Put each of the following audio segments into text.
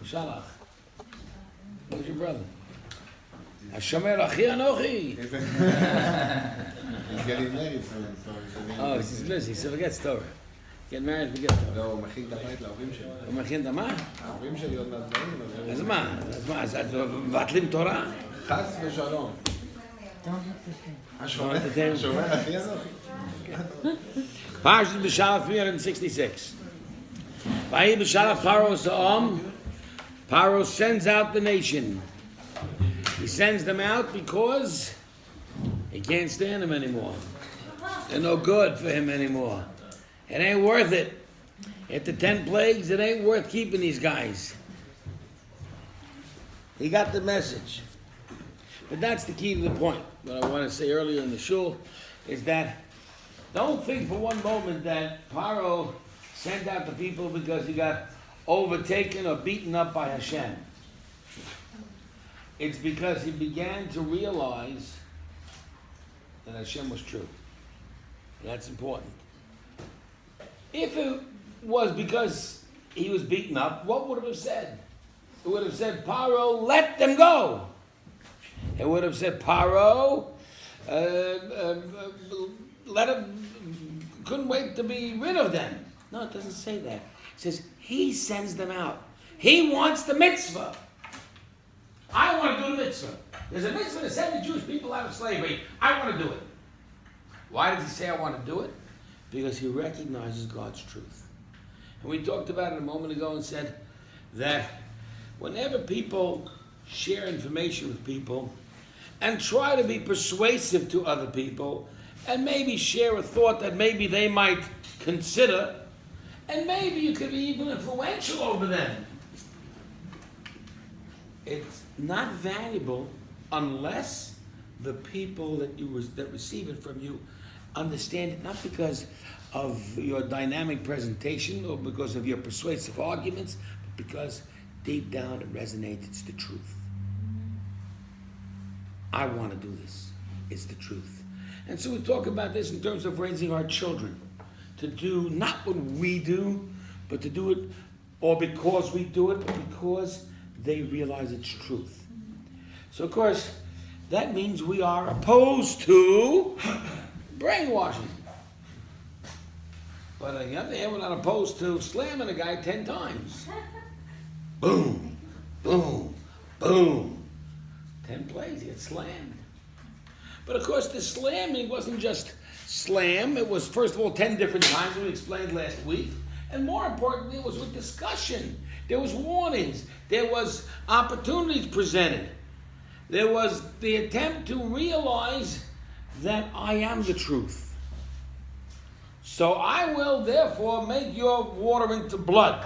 Beshalach. Who's your brother? Hashomer Achi Anochi. He's getting married, so Oh, he's busy, so forget Torah. Get married, forget Torah. לא, הוא מכין את הבית להורים שלו. הוא מכין את מה? ההורים שלי עוד מעט באים. אז מה? אז מבטלים תורה? חס ושלום. השומר הכי אנוכי. Parsha Beshalach 366. Vayi Beshalach Paro Sa'om. Paro sends out the nation. He sends them out because he can't stand them anymore. They're no good for him anymore. It ain't worth it. At the 10 plagues, it ain't worth keeping these guys. He got the message. But that's the key to the point. What I want to say earlier in the shul is that don't think for one moment that Paro sent out the people because he got overtaken or beaten up by Hashem. It's because he began to realize that Hashem was true. That's important. If it was because he was beaten up, what would it have said? It would have said, Paro, let them go. It would have said, Paro, let him, couldn't wait to be rid of them. No, it doesn't say that. It says, he sends them out. He wants the mitzvah. I want to do the mitzvah. There's a mitzvah to send the Jewish people out of slavery. I want to do it. Why does he say I want to do it? Because he recognizes God's truth. And we talked about it a moment ago and said that whenever people share information with people and try to be persuasive to other people and maybe share a thought that maybe they might consider and maybe you could be even influential over them, it's not valuable unless the people that receive it from you understand it, not because of your dynamic presentation or because of your persuasive arguments, but because deep down it resonates, it's the truth. I want to do this. It's the truth. And so we talk about this in terms of raising our children, to do not what we do, but to do it, or because we do it, but because they realize it's truth. So of course, that means we are opposed to brainwashing. But on the other hand, we're not opposed to slamming a guy 10 times. Boom, boom, boom. 10 plays, he gets slammed. But of course, the slamming wasn't just slam. It was, first of all, 10 different times, we explained last week. And more importantly, it was with discussion. There was warnings. There was opportunities presented. There was the attempt to realize that I am the truth. So I will therefore make your water into blood.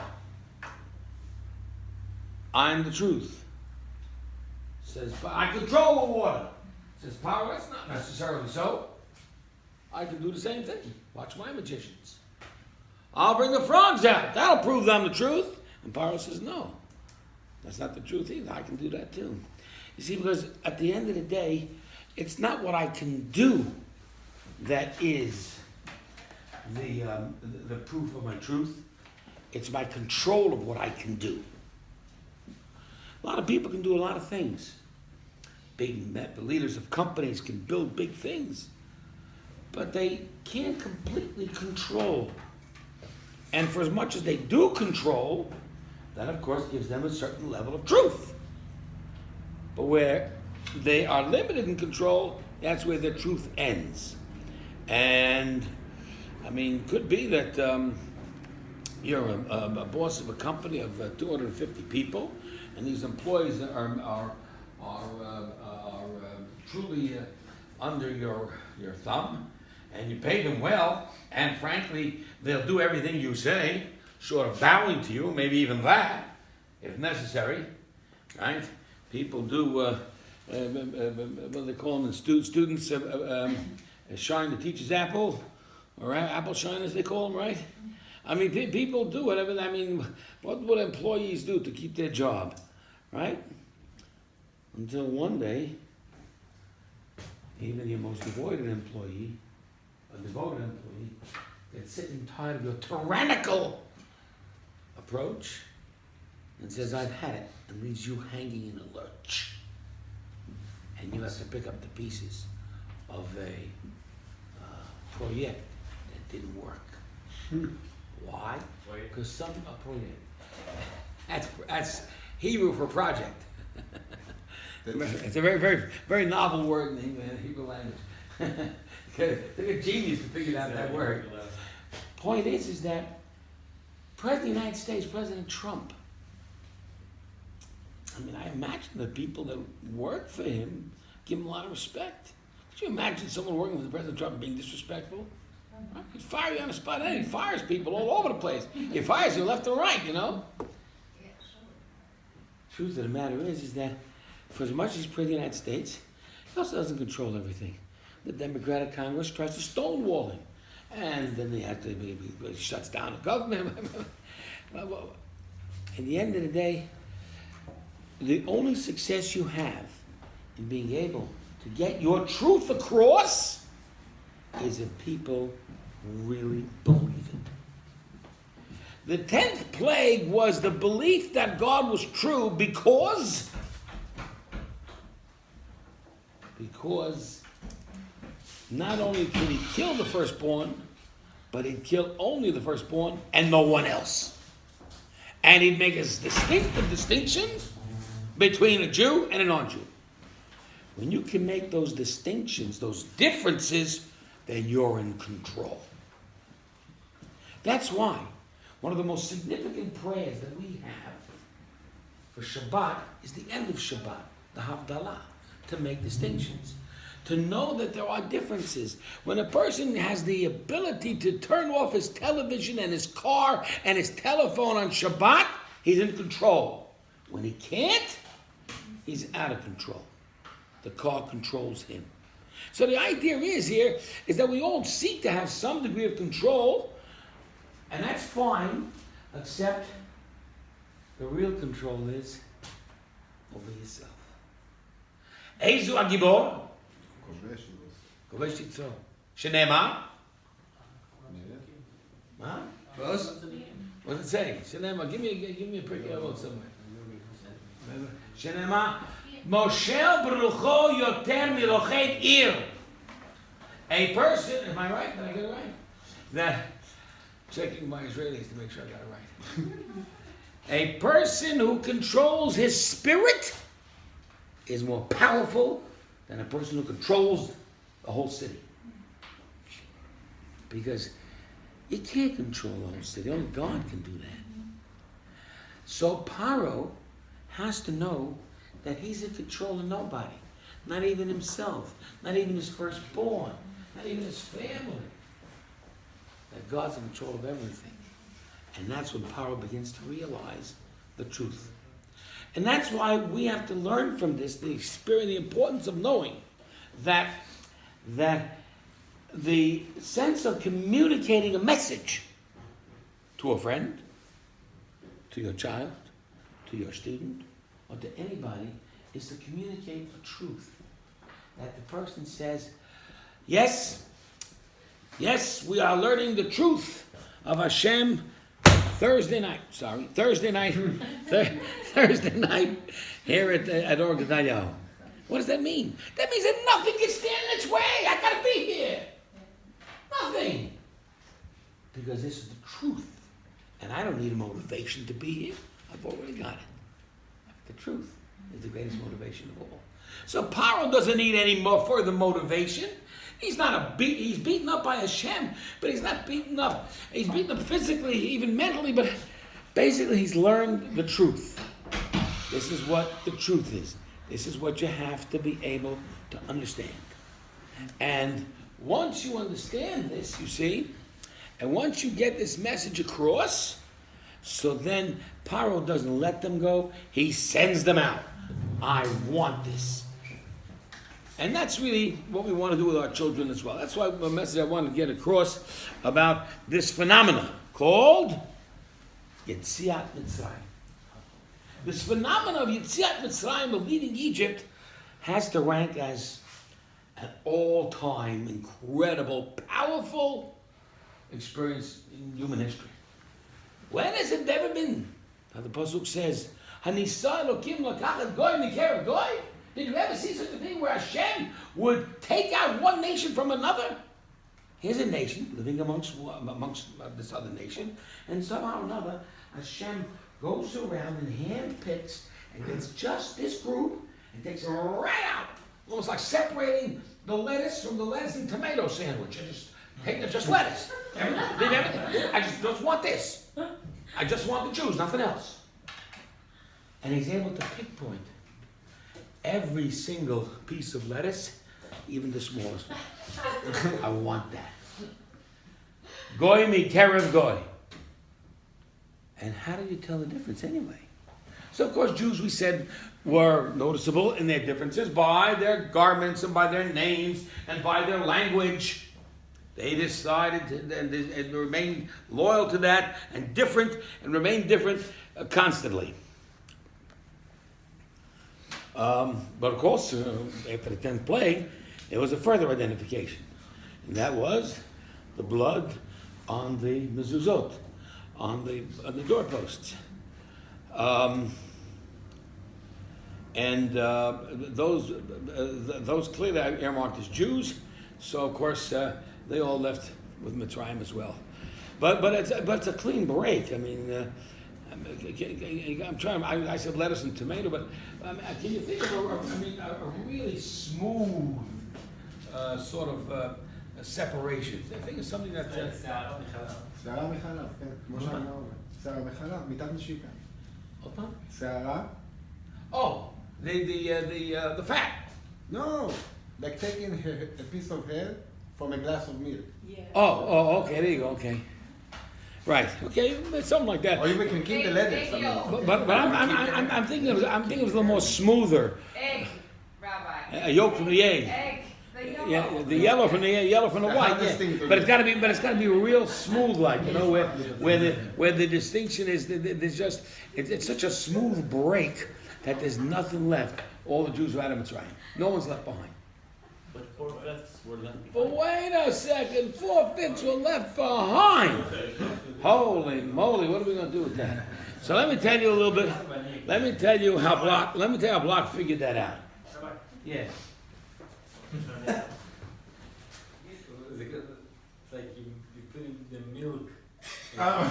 I am the truth. Says, but I control the water. Says, Paro, that's not necessarily so. I can do the same thing. Watch my magicians. I'll bring the frogs out. That'll prove I'm the truth. And Paro says, no, that's not the truth either. I can do that too. You see, because at the end of the day, it's not what I can do that is the proof of my truth. It's my control of what I can do. A lot of people can do a lot of things. Big leaders of companies can build big things, but they can't completely control. And for as much as they do control, that of course gives them a certain level of truth. But where they are limited in control, that's where the truth ends. And I mean, could be that you're a boss of a company of 250 people, and these employees are truly under your thumb, and you pay them well, and frankly, they'll do everything you say, short of bowing to you, maybe even that, if necessary, right? People do, what do they call them? Students shine the teacher's apple, or apple shine as they call them, right? I mean, people do whatever. I mean, what would employees do to keep their job, right? Until one day, even your most devoted employee gets sick and tired of your tyrannical approach and says, I've had it, and leaves you hanging in a lurch. And you have to pick up the pieces of a project that didn't work. Why? Because some project. That's Hebrew for project. It's a very, very, very novel word in the Hebrew language. They're genius to figure out that word. Point is that President of the United States, President Trump, I mean, I imagine the people that work for him give him a lot of respect. Could you imagine someone working with President Trump being disrespectful? He'd fire you on the spot. He fires people all over the place. He fires you left and right, you know? Truth of the matter is that for as much as he's President of the United States, he also doesn't control everything. The Democratic Congress tries to stonewall him. And then he shuts down the government. At the end of the day, the only success you have in being able to get your truth across is if people really believe it. The 10th plague was the belief that God was true because not only could he kill the firstborn, but he'd kill only the firstborn and no one else. And he'd make a distinctive distinction between a Jew and a non-Jew. When you can make those distinctions, those differences, then you're in control. That's why one of the most significant prayers that we have for Shabbat is the end of Shabbat, the Havdalah, to make distinctions. To know that there are differences. When a person has the ability to turn off his television and his car and his telephone on Shabbat, he's in control. When he can't, he's out of control. The car controls him. So the idea is that we all seek to have some degree of control, and that's fine, except the real control is over yourself. Eizu Agibor. כובש יצרו. שנאמר? מה? What does it say? שנאמר, give me a pretty note somewhere. שנאמר, מושל ברוחו יותר מלוכד עיר. A person, am I right? Did I get it right? That, checking my Israelis to make sure I got it right. A person who controls his spirit is more powerful than a person who controls the whole city. Because you can't control the whole city. Only God can do that. So Paro has to know that he's in control of nobody. Not even himself. Not even his firstborn. Not even his family. That God's in control of everything. And that's when Paro begins to realize the truth. And that's why we have to learn from this, the experience, the importance of knowing that the sense of communicating a message to a friend, to your child, to your student, or to anybody is to communicate the truth. That the person says, yes, we are learning the truth of Hashem Thursday night here at Or Gedalia. What does that mean? That means that nothing can stand in its way. I gotta be here. Nothing. Because this is the truth. And I don't need a motivation to be here. I've already got it. The truth is the greatest motivation of all. So Paro doesn't need any more further motivation. He's beaten up by Hashem, but he's not beaten up. He's beaten up physically, even mentally, but basically he's learned the truth. This is what the truth is. This is what you have to be able to understand. And once you understand this, you see, and once you get this message across, so then Paro doesn't let them go, he sends them out. I want this. And that's really what we want to do with our children as well. That's why the message I want to get across about this phenomena called Yetziat Mitzrayim. This phenomena of Yetziat Mitzrayim, of leaving Egypt, has to rank as an all-time, incredible, powerful experience in human history. When has it ever been? Now the pasuk says, "Hanisa Elokim lakachet goy mikerev goy." Did you ever see such a thing where Hashem would take out one nation from another? Here's a nation living amongst this other nation, and somehow or another, Hashem goes around and handpicks and gets just this group and takes it right out, almost like separating the lettuce from the lettuce and tomato sandwich. And just take just lettuce. Leave everything. I just want this. I just want the Jews, nothing else. And he's able to pinpoint every single piece of lettuce, even the smallest one. I want that. Goy mikerev goy. And how do you tell the difference anyway? So of course Jews, we said, were noticeable in their differences by their garments and by their names and by their language. They decided and remain loyal to that and different and remain different constantly. But of course, after the 10th plague, there was a further identification. And that was the blood on the mezuzot, on the doorposts. Those clearly are earmarked as Jews, so of course they all left with Mitzrayim as well. But it's a clean break. I mean, I'm trying. I said lettuce and tomato, but can you think of a really smooth sort of separation? Think of something that. שערה מחלב, כן, כמו שאני אומר. שערה מחלב, מיטת נשיקה. עוד פעם? שערה? Oh, the fat. No, like taking a piece of hair from a glass of milk. Yeah. Oh, okay, there you go, okay. Right, okay, something like that. Or you can keep the lettuce. But I'm thinking of a little more smoother. Egg, Rabbi. A yolk from the egg. Egg. The yellow. Yeah, the yellow from the white. Yeah. But it's got to be real smooth, like where the distinction is. There's just it's such a smooth break that there's nothing left. All the Jews are out of Mitzrayim. No one's left behind. But 4/5 were left behind. But wait a second, 4/5 were left behind. Holy moly, what are we going to do with that? So let me tell you a little bit. Let me tell you how Block figured that out. Yeah. It's like you put in the milk. Inside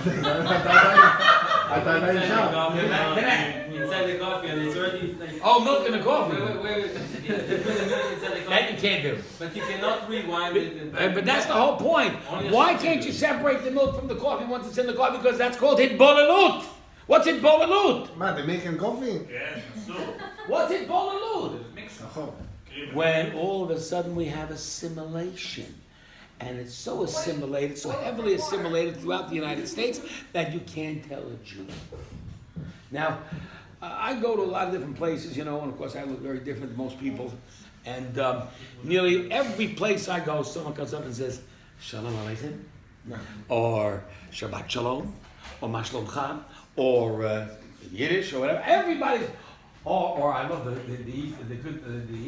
the coffee, and it's already like. Oh, milk in the coffee. Wait. You put the milk inside the coffee. That you can't do. But you cannot rewind it. But that's the whole point. Why can't you separate the milk from the coffee once it's in the coffee? Because that's called hitbolalut. What's hitbolalut? מה, they making coffee? כן, אסור. What's hitbolalut? נכון. When all of a sudden we have assimilation. And it's so assimilated, so heavily assimilated throughout the United States that you can't tell a Jew. Now, I go to a lot of different places, and of course I look very different than most people. And nearly every place I go, someone comes up and says, Shalom Aleichem, or Shabbat Shalom, or Ma Shlomcha, or Yiddish, or whatever. Everybody, or I love the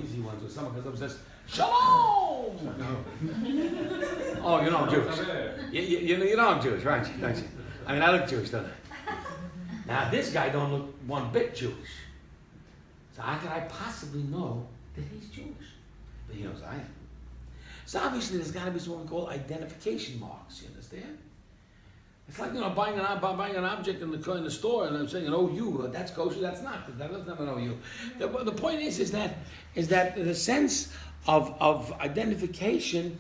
easy ones, where someone comes up and says, Shalom! Oh, you know I'm Jewish. You know I'm Jewish, right? Don't you? I mean, I look Jewish, don't I? Now, this guy don't look one bit Jewish. So how can I possibly know that he's Jewish? But he knows I am. So obviously there's got to be something called identification marks, you understand? It's like, buying an object in the store and I'm saying an OU, that's kosher, that's not. That doesn't have an OU. The point is that the sense of identification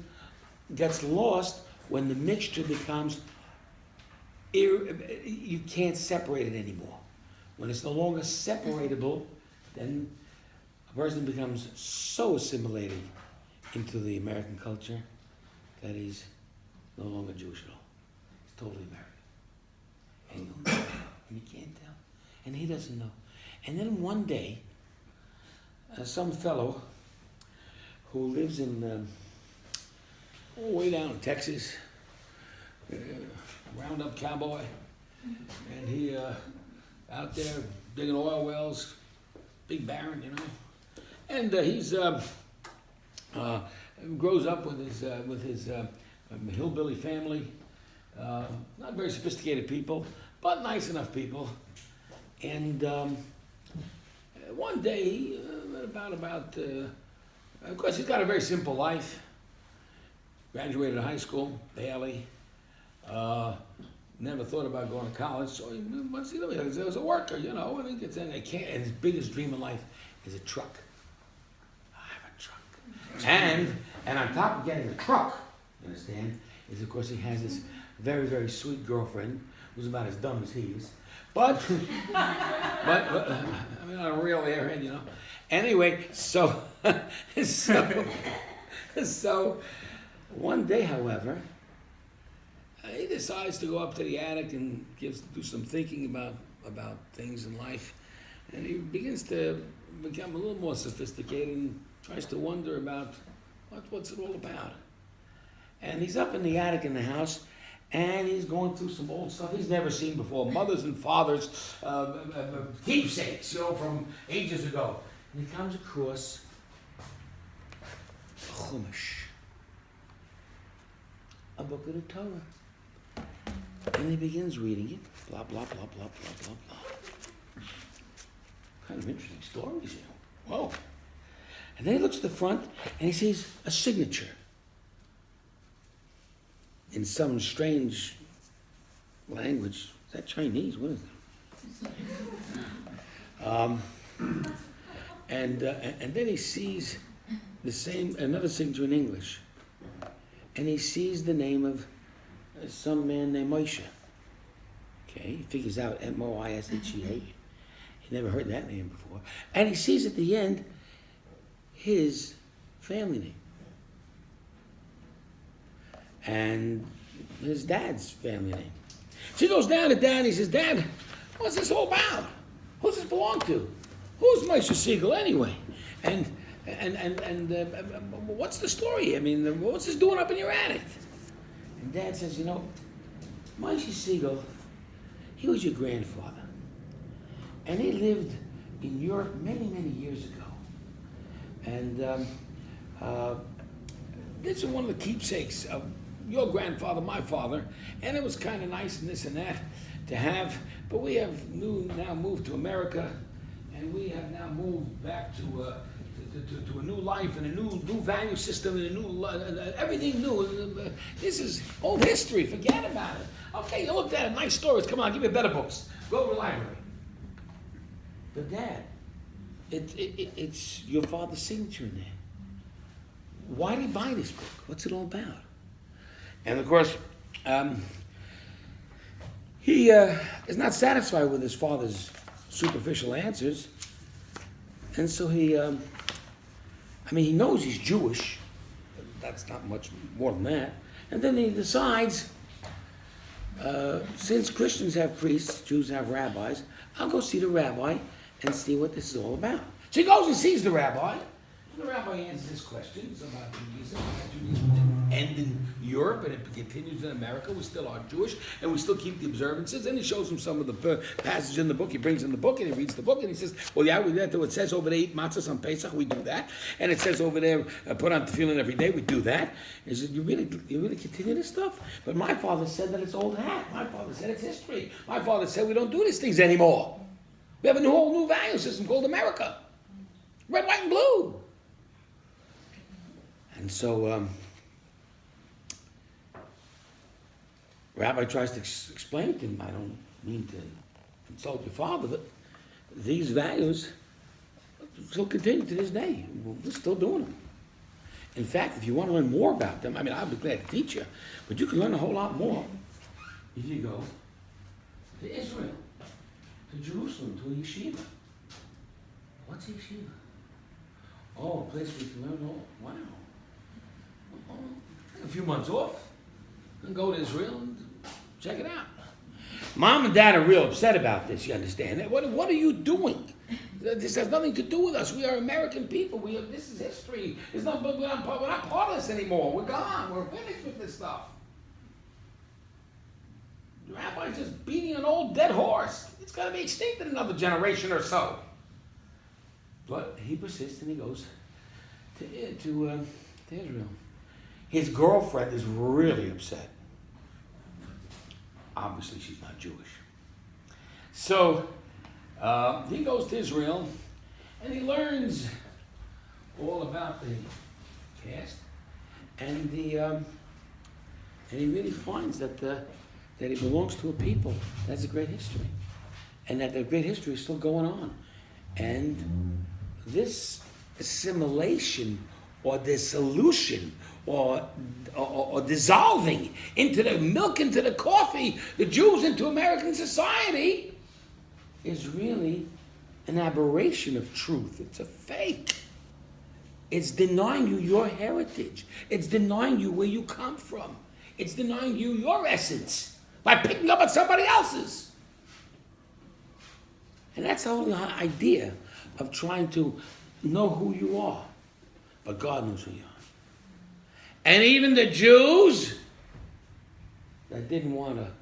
gets lost when the mixture becomes, you can't separate it anymore. When it's no longer separatable, then a person becomes so assimilated into the American culture that he's no longer Jewish at all. He's totally American. And you'll know, and you can't tell. And he doesn't know. And then one day, some fellow who lives in way down in Texas, roundup cowboy, and he out there digging oil wells, big baron, and he's grows up with his hillbilly family, not very sophisticated people, but nice enough people. And one day, of course, he's got a very simple life. Graduated high school, barely. Never thought about going to college, so what's he doing? He was a worker, you know, and he gets in. And his biggest dream in life is a truck. I have a truck. And on top of getting a truck, you understand, is of course he has this very, very sweet girlfriend who's about as dumb as he is. But I mean, on a real airhead, you know. Anyway, so one day, however, he decides to go up to the attic and do some thinking about things in life, and he begins to become a little more sophisticated and tries to wonder about what's it all about. And he's up in the attic in the house, and he's going through some old stuff he's never seen before, mothers and fathers, keepsakes, you know, from ages ago. And he comes across a Chumash, a book of the Torah. And he begins reading it, blah, blah, blah, blah, blah, blah, blah. Kind of interesting stories, you know. Whoa. And then he looks at the front, and he sees a signature in some strange language. Is that Chinese? What is it? And then he sees another signature in English. And he sees the name of some man named Moshe. Okay, he figures out Moishea. He never heard that name before. And he sees at the end his family name. And his dad's family name. So he goes down to Dad and he says, Dad, what's this all about? Who's this belong to? Who's Moshe Siegel anyway? And what's the story? I mean, what's this doing up in your attic? And Dad says, you know, Moshe Siegel, he was your grandfather. And he lived in Europe many, many years ago. And this is one of the keepsakes of your grandfather, my father, and it was kind of nice and this and that to have, but we have now moved to America, and we have now moved back to a new life and a new value system and a new everything new. This is old history. Forget about it. Okay, you looked at it, nice stories. Come on, give me better books. Go to the library. But Dad, it's your father's signature in there. Why did he buy this book? What's it all about? And of course, he is not satisfied with his father's superficial answers. And so he knows he's Jewish. That's not much more than that. And then he decides, since Christians have priests, Jews have rabbis, I'll go see the rabbi and see what this is all about. So he goes and sees the rabbi. The rabbi answers his questions about Judaism. Judaism didn't end in Europe and it continues in America. We still are Jewish and we still keep the observances. And he shows him some of the passages in the book. He brings in the book and he reads the book and he says, well, yeah, we do that. It says over there, eat matzahs on Pesach, we do that. And it says over there, put on tefillin every day, we do that. He says, you really continue this stuff? But my father said that it's old hat. My father said it's history. My father said we don't do these things anymore. We have a whole new value system called America. Red, white, and blue. And so, Rabbi tries to explain to him, I don't mean to insult your father, but these values still continue to this day. We're still doing them. In fact, if you want to learn more about them, I'll be glad to teach you, but you can learn a whole lot more if you go to Israel, to Jerusalem, to a yeshiva. What's a yeshiva? Oh, a place where you can learn all. Wow. Take a few months off and go to Israel and check it out. Mom and Dad are real upset about this, you understand? What are you doing? This has nothing to do with us. We are American people. This is history. We're not part of this anymore. We're gone. We're finished with this stuff. The rabbi's just beating an old dead horse. It's got to be extinct in another generation or so. But he persists and he goes to Israel. His girlfriend is really upset. Obviously, she's not Jewish. So he goes to Israel and he learns all about the past, and he really finds that he belongs to a people that's a great history, and that the great history is still going on, and this assimilation or dissolution or dissolving into the milk, into the coffee, the Jews into American society is really an aberration of truth. It's a fake. It's denying you your heritage. It's denying you where you come from. It's denying you your essence by picking up on somebody else's. And that's the whole idea of trying to know who you are. But God knows who you are. And even the Jews that didn't want to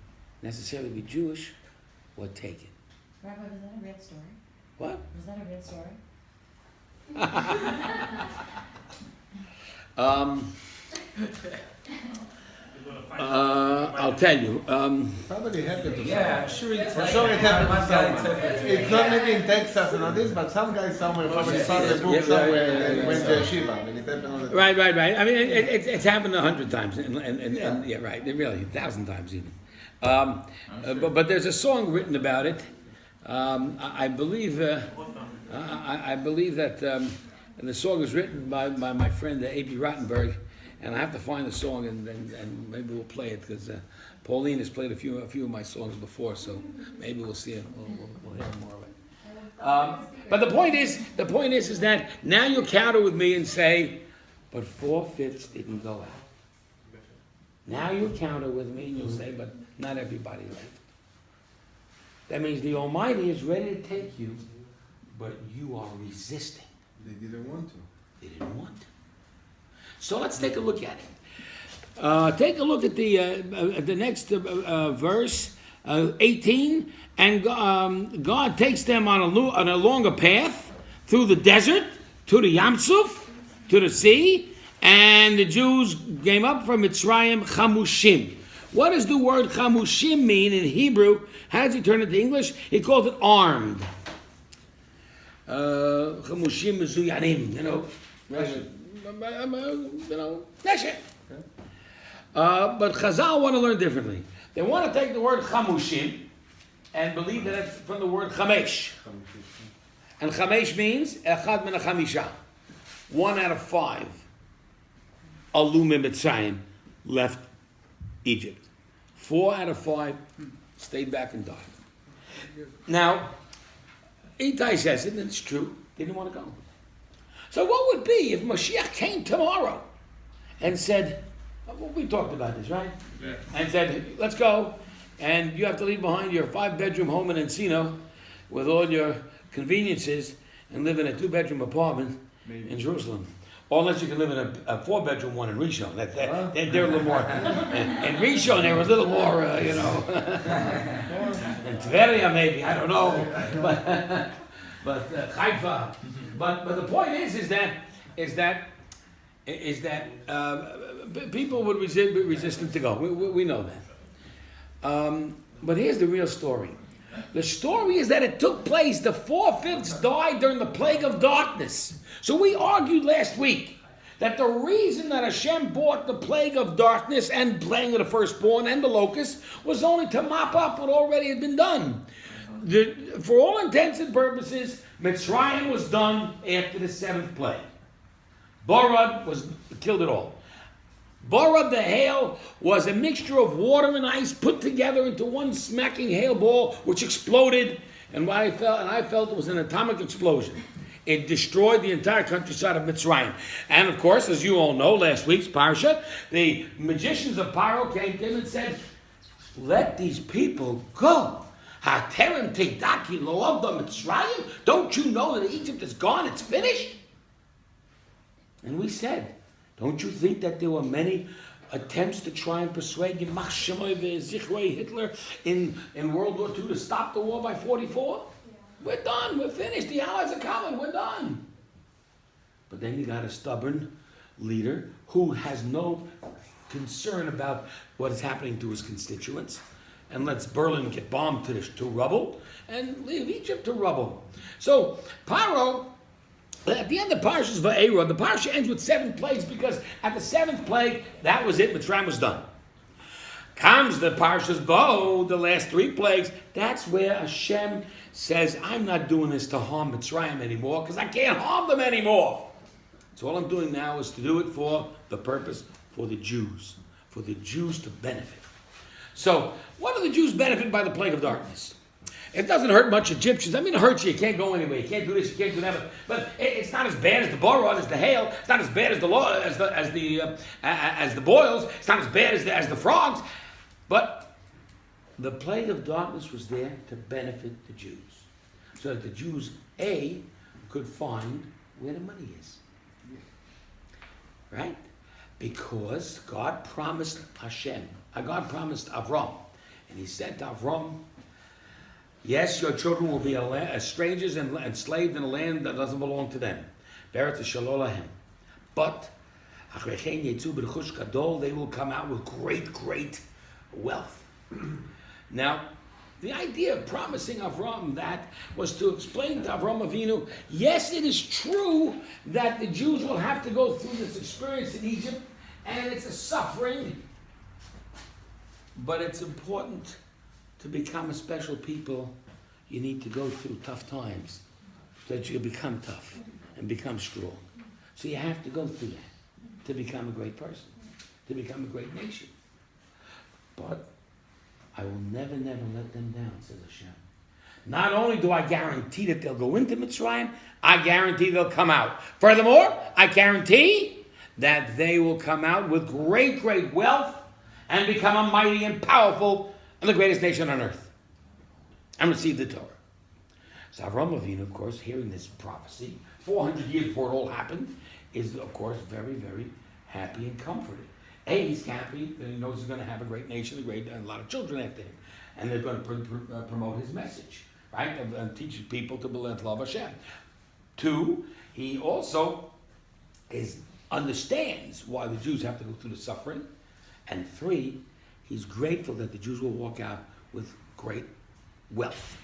necessarily be Jewish were taken. Rabbi, was that a real story? What? Was that a real story? I'll tell you. Probably happened to Yeah, I'm sure it's For like sure it happened one to guy someone. took it. It's not maybe in Texas and all this, but some guy somewhere probably saw the book somewhere and went to yeshiva, and it happened all the time. Right. I mean, it's happened 100 times, and yeah, right. Really, 1,000 times even. But there's a song written about it. I believe that the song was written by my friend A.B. Rottenberg, and I have to find the song and maybe we'll play it because Pauline has played a few of my songs before, so maybe we'll see it. We'll hear more of it. But the point is that now you'll counter with me and say, but 4/5 didn't go out. Now you'll counter with me and you'll say, but not everybody left. That means the Almighty is ready to take you, but you are resisting. They didn't want to. They didn't want to. So let's take a look at it. Take a look at the next verse, 18. And God takes them on a longer path through the desert to the Yam Suf, to the sea, and the Jews came up from Mitzrayim chamushim. What does the word chamushim mean in Hebrew? How does he turn it to English? He calls it armed. Chamushim mezuyanim, neshet. But Chazal want to learn differently. They want to take the word chamushim and believe that it's from the word chamesh. And chamesh means echad min hachamisha. 1 out of 5 alu mitzrayim left Egypt. 4 out of 5 stayed back and died. Now, Itai says it, and it's true. They didn't want to go. So what would be if Mashiach came tomorrow and said, well, we talked about this, right? Yeah. And said, let's go, and you have to leave behind your 5-bedroom home in Encino with all your conveniences and live in a 2-bedroom apartment in Jerusalem. Or unless you can live in a 4-bedroom one in Rishon. They're a little more. In Rishon, they were a little more, in Tveria maybe, I don't know. But Haifa. But the point is that people would be resistant to go. We know that. But here's the real story. The story is that it took place. The 4/5 died during the plague of darkness. So we argued last week that the reason that Hashem brought the plague of darkness and plague of the firstborn and the locust was only to mop up what already had been done. For all intents and purposes, Mitzrayim was done after the 7th plague. Borad killed it all. Borad, the hail, was a mixture of water and ice put together into one smacking hail ball, which exploded, and I felt it was an atomic explosion. It destroyed the entire countryside of Mitzrayim. And of course, as you all know, last week's Parsha, the magicians of Paro came to him and said, let these people go. Haterem teidaki lo avda Mitzrayim? Don't you know that Egypt is gone? It's finished? And we said, don't you think that there were many attempts to try and persuade Yimach Shemoy v'Zichrei Hitler in World War II to stop the war by 44? We're done. We're finished. The Allies are coming. We're done. But then you got a stubborn leader who has no concern about what is happening to his constituents. and lets Berlin get bombed to rubble and leave Egypt to rubble. So Paro, at the end of Parshas Va'era, the Parsha ends with 7 plagues because at the 7th plague, that was it, Mitzrayim was done. Comes the Parshas Bo, the last 3 plagues, that's where Hashem says, I'm not doing this to harm Mitzrayim anymore because I can't harm them anymore. So all I'm doing now is to do it for the purpose for the Jews to benefit. So, what do the Jews benefit by the plague of darkness? It doesn't hurt much Egyptians. I mean, it hurts you. You can't go anywhere. You can't do this. You can't do that. But it's not as bad as the borod, as the hail. It's not as bad as the boils. It's not as bad as the frogs. But the plague of darkness was there to benefit the Jews, so that the Jews could find where the money is. Right? Because God promised God promised Avram, and He said to Avram, yes, your children will be as strangers and enslaved in a land that doesn't belong to them. But they will come out with great wealth. Now, the idea of promising Avram that was to explain to Avram Avinu, yes, it is true that the Jews will have to go through this experience in Egypt, and it's a suffering, but it's important to become a special people. You need to go through tough times so that you become tough and become strong. So you have to go through that to become a great person, to become a great nation. But I will never let them down, says Hashem. Not only do I guarantee that they'll go into Mitzrayim, I guarantee they'll come out. Furthermore, I guarantee that they will come out with great wealth and become a mighty and powerful and the greatest nation on earth and receive the Torah. So Avraham Avinu, of course, hearing this prophecy 400 years before it all happened, is of course very happy and comforted. He's happy that he knows he's going to have a great nation, and a lot of children after him, and they're going to promote his message, right, and teach people to love Hashem. 2, he also understands why the Jews have to go through the suffering, and 3, he's grateful that the Jews will walk out with great wealth.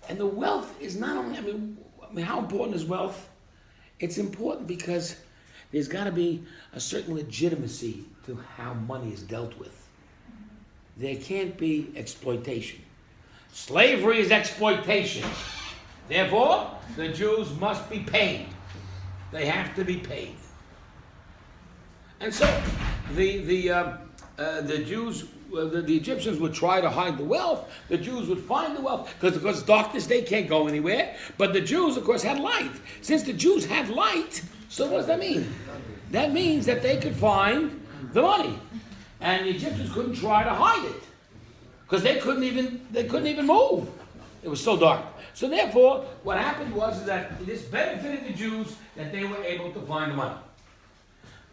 And the wealth is not only, I mean, how important is wealth? It's important because there's got to be a certain legitimacy to how money is dealt with. There can't be exploitation. Slavery is exploitation. Therefore, the Jews must be paid. They have to be paid. And so, the Jews, the Egyptians would try to hide the wealth. The Jews would find the wealth because darkness, they can't go anywhere. But the Jews, of course, had light. Since the Jews had light, so what does that mean? That means that they could find the money, and the Egyptians couldn't try to hide it because they couldn't even move. It was so dark. So therefore, what happened was that this benefited the Jews that they were able to find the money,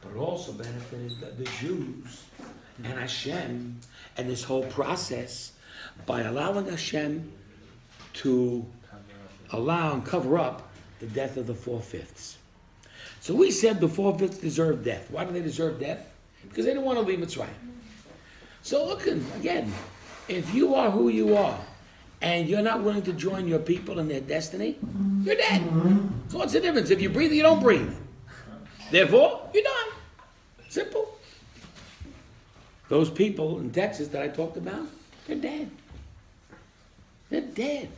but it also benefited the Jews and Hashem and this whole process by allowing Hashem to allow and cover up the death of the 4/5. So we said the 4/5 deserve death. Why do they deserve death? Because they didn't want to leave Mitzrayim. So look, again, if you are who you are, and you're not willing to join your people in their destiny, you're dead. So what's the difference? If you breathe or you don't breathe. Therefore, you're done. Simple. Those people in Texas that I talked about, they're dead. They're dead.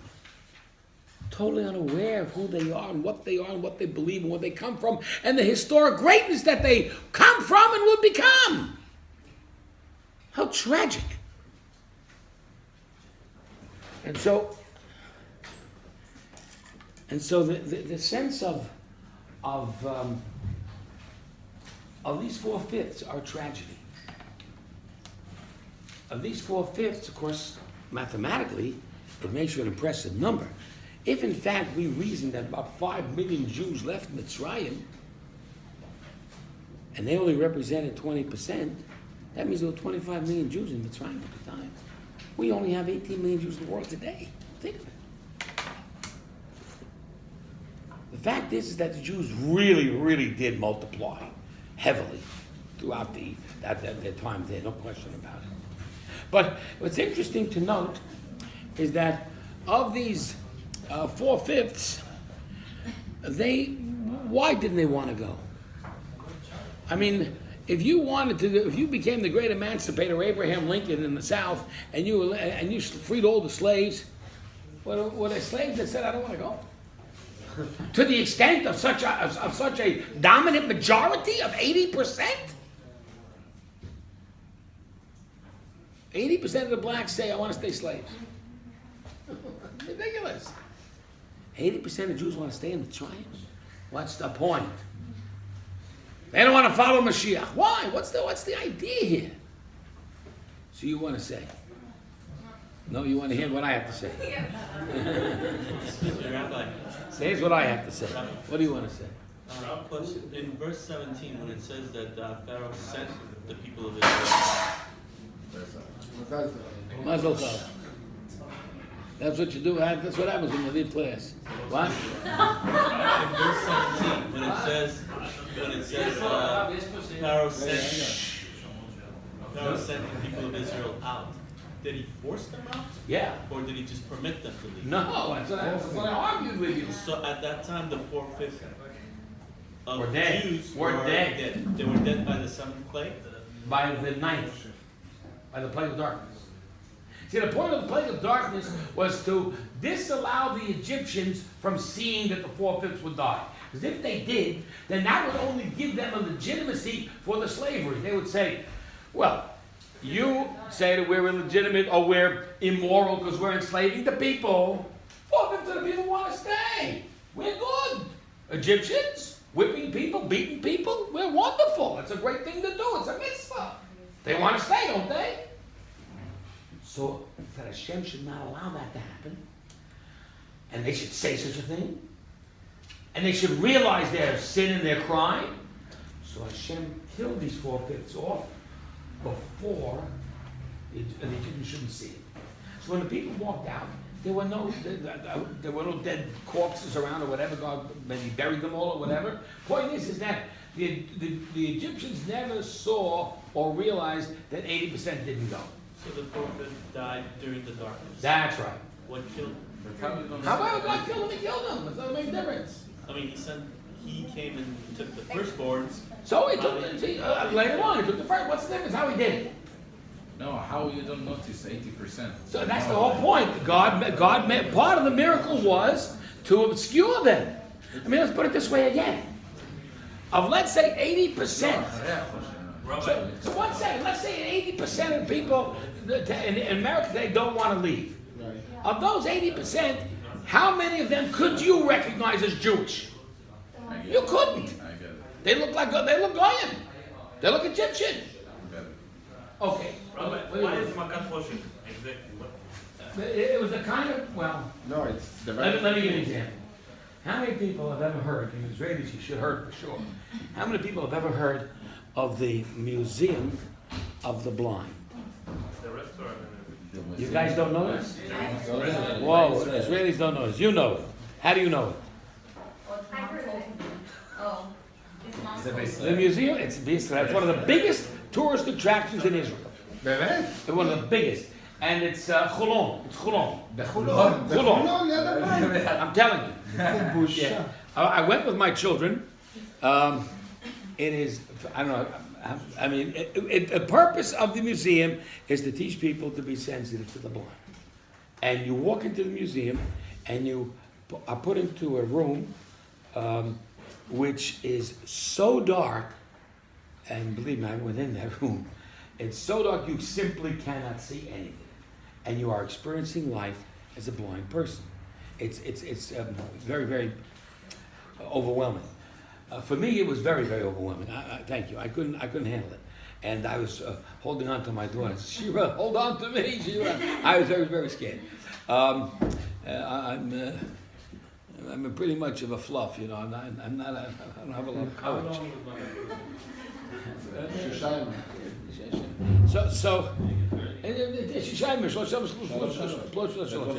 Totally unaware of who they are and what they believe and where they come from and the historic greatness that they come from and will become. How tragic. And so the sense of these 4/5 are tragedy. Of these 4/5, of course, mathematically, it makes you an impressive number. If in fact we reason that about 5 million Jews left Mitzrayim, and they only represented 20%, that means there were 25 million Jews in Mitzrayim at the time. We only have 18 million Jews in the world today. Think of it. The fact is that the Jews really did multiply heavily throughout their time there, no question about it. But what's interesting to note is that of these 4/5, why didn't they want to go? I mean, if you became the great emancipator Abraham Lincoln in the South, and you freed all the slaves, were there slaves that said, "I don't want to go"? To the extent of such a dominant majority of 80%? 80% of the blacks say, "I want to stay slaves." Ridiculous. 80% of Jews want to stay in the tribe. What's the point? They don't want to follow Mashiach. Why? What's the idea here? So you want to say? No, you want to hear what I have to say. Rabbi, Say what I have to say. What do you want to say? in verse 17, when it says that Pharaoh sent the people of Israel, Mazel tov. That's what you do. That's what happens when you leave class. What? in verse 17, when it says Pharaoh sent the people of Israel out, did he force them out? Yeah. Or did he just permit them to leave? No, that's what I argued with you. So at that time, the 4/5 of Were dead. Jews Were dead. They were dead by the 7th plague. By the 9th. By the plague of darkness. See, the point of the plague of darkness was to disallow the Egyptians from seeing that the 4/5 would die. Because if they did, then that would only give them a legitimacy for the slavery. They would say, well, you say that we're illegitimate or we're immoral because we're enslaving the people. 4/5 of the people want to stay. We're good. Egyptians, whipping people, beating people, we're wonderful. It's a great thing to do. It's a mitzvah. They want to stay, don't they? So that Hashem should not allow that to happen. And they should say such a thing. And they should realize their sin and their crime. So Hashem killed these 4/5 off before the Egyptians shouldn't see it. So when the people walked out, there were no dead corpses around or whatever. God maybe buried them all or whatever. Point is that the Egyptians never saw or realized that 80% didn't go. So the 4/5 died during the darkness. That's right. What killed them? However God killed them, he killed them. It doesn't make a difference. I mean, he came and took the firstborns. So he took later on, he took the first. What's the difference? How he did it? No, how you don't notice 80%? So that's the whole point. God made, part of the miracle was to obscure them. I mean, let's put it this way again. Of let's say 80%. So 1 second, let's say 80% of people in America, they don't want to leave. Of those 80%, how many of them could you recognize as Jewish? You couldn't. I get it. They look Goyim. They look Egyptian. I get it. Okay. What is Makat Choshech? Exactly. It was a kind of, well, No, it's the let me give you an example. How many people have ever heard, the Israelis you should heard for sure, how many people have ever heard of the Museum of the Blind? The restaurant. You guys don't know this? Whoa, the Israelis don't know this. You know it. How do you know it? Oh, it's not supposed The museum, it's one of the biggest tourist attractions in Israel. באמת? It's one of the biggest. And it's Cholon. It's Cholon. בחולון. בחולון, ליד הבית. I'm telling you. איזה בושה. Yeah. I went with my children. It is, I don't know, I mean, the purpose of the museum is to teach people to be sensitive to the blind. And you walk into the museum and you are put into a room which is so dark, and believe me, I went in that room. It's so dark you simply cannot see anything. And you are experiencing life as a blind person. It's very, very overwhelming. For me, it was very, very overwhelming. Thank you. I couldn't handle it, and I was holding on to my daughter. Shira, hold on to me, Shira. I was very, very scared. I'm pretty much of a fluff, you know. I don't have a lot of courage. ששיים. So. It was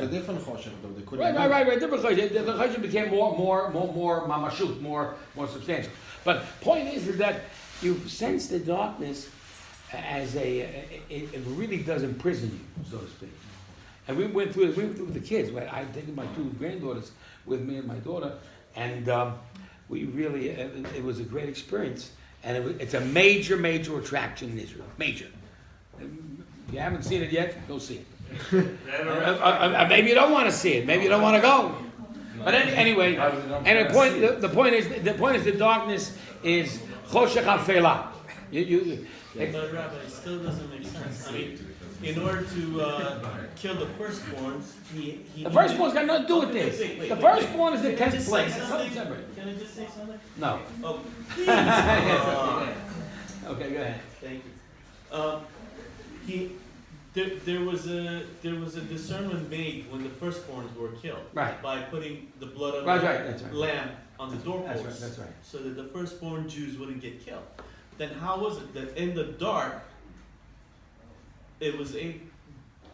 a different choshech, though. They couldn't Right. Different chayshim. The chayshim became more mamashut, more substantial. But point is that you sense the darkness, as it really does imprison you, so to speak. And we went through it with the kids. I've taken my two granddaughters with me and my daughter, and we really, it was a great experience. And it's a major attraction in Israel. Major. If you haven't seen it yet, go see it. Maybe you don't want to see it. Maybe you don't want to go. But anyway, and the point is the darkness is choshech afela. But Rabbi, it still doesn't make sense. I mean, in order to kill the firstborn, the firstborn's got nothing to do with this. The firstborn is the 10th place. It's something separate. Can I just say something? No. Oh, Okay, go ahead. thank you. There was a discernment made when the firstborns were killed. Right. By putting the blood of That's right. lamb on the doorpost. That's right. So that the firstborn Jews wouldn't get killed. Then how was it that in the dark there was the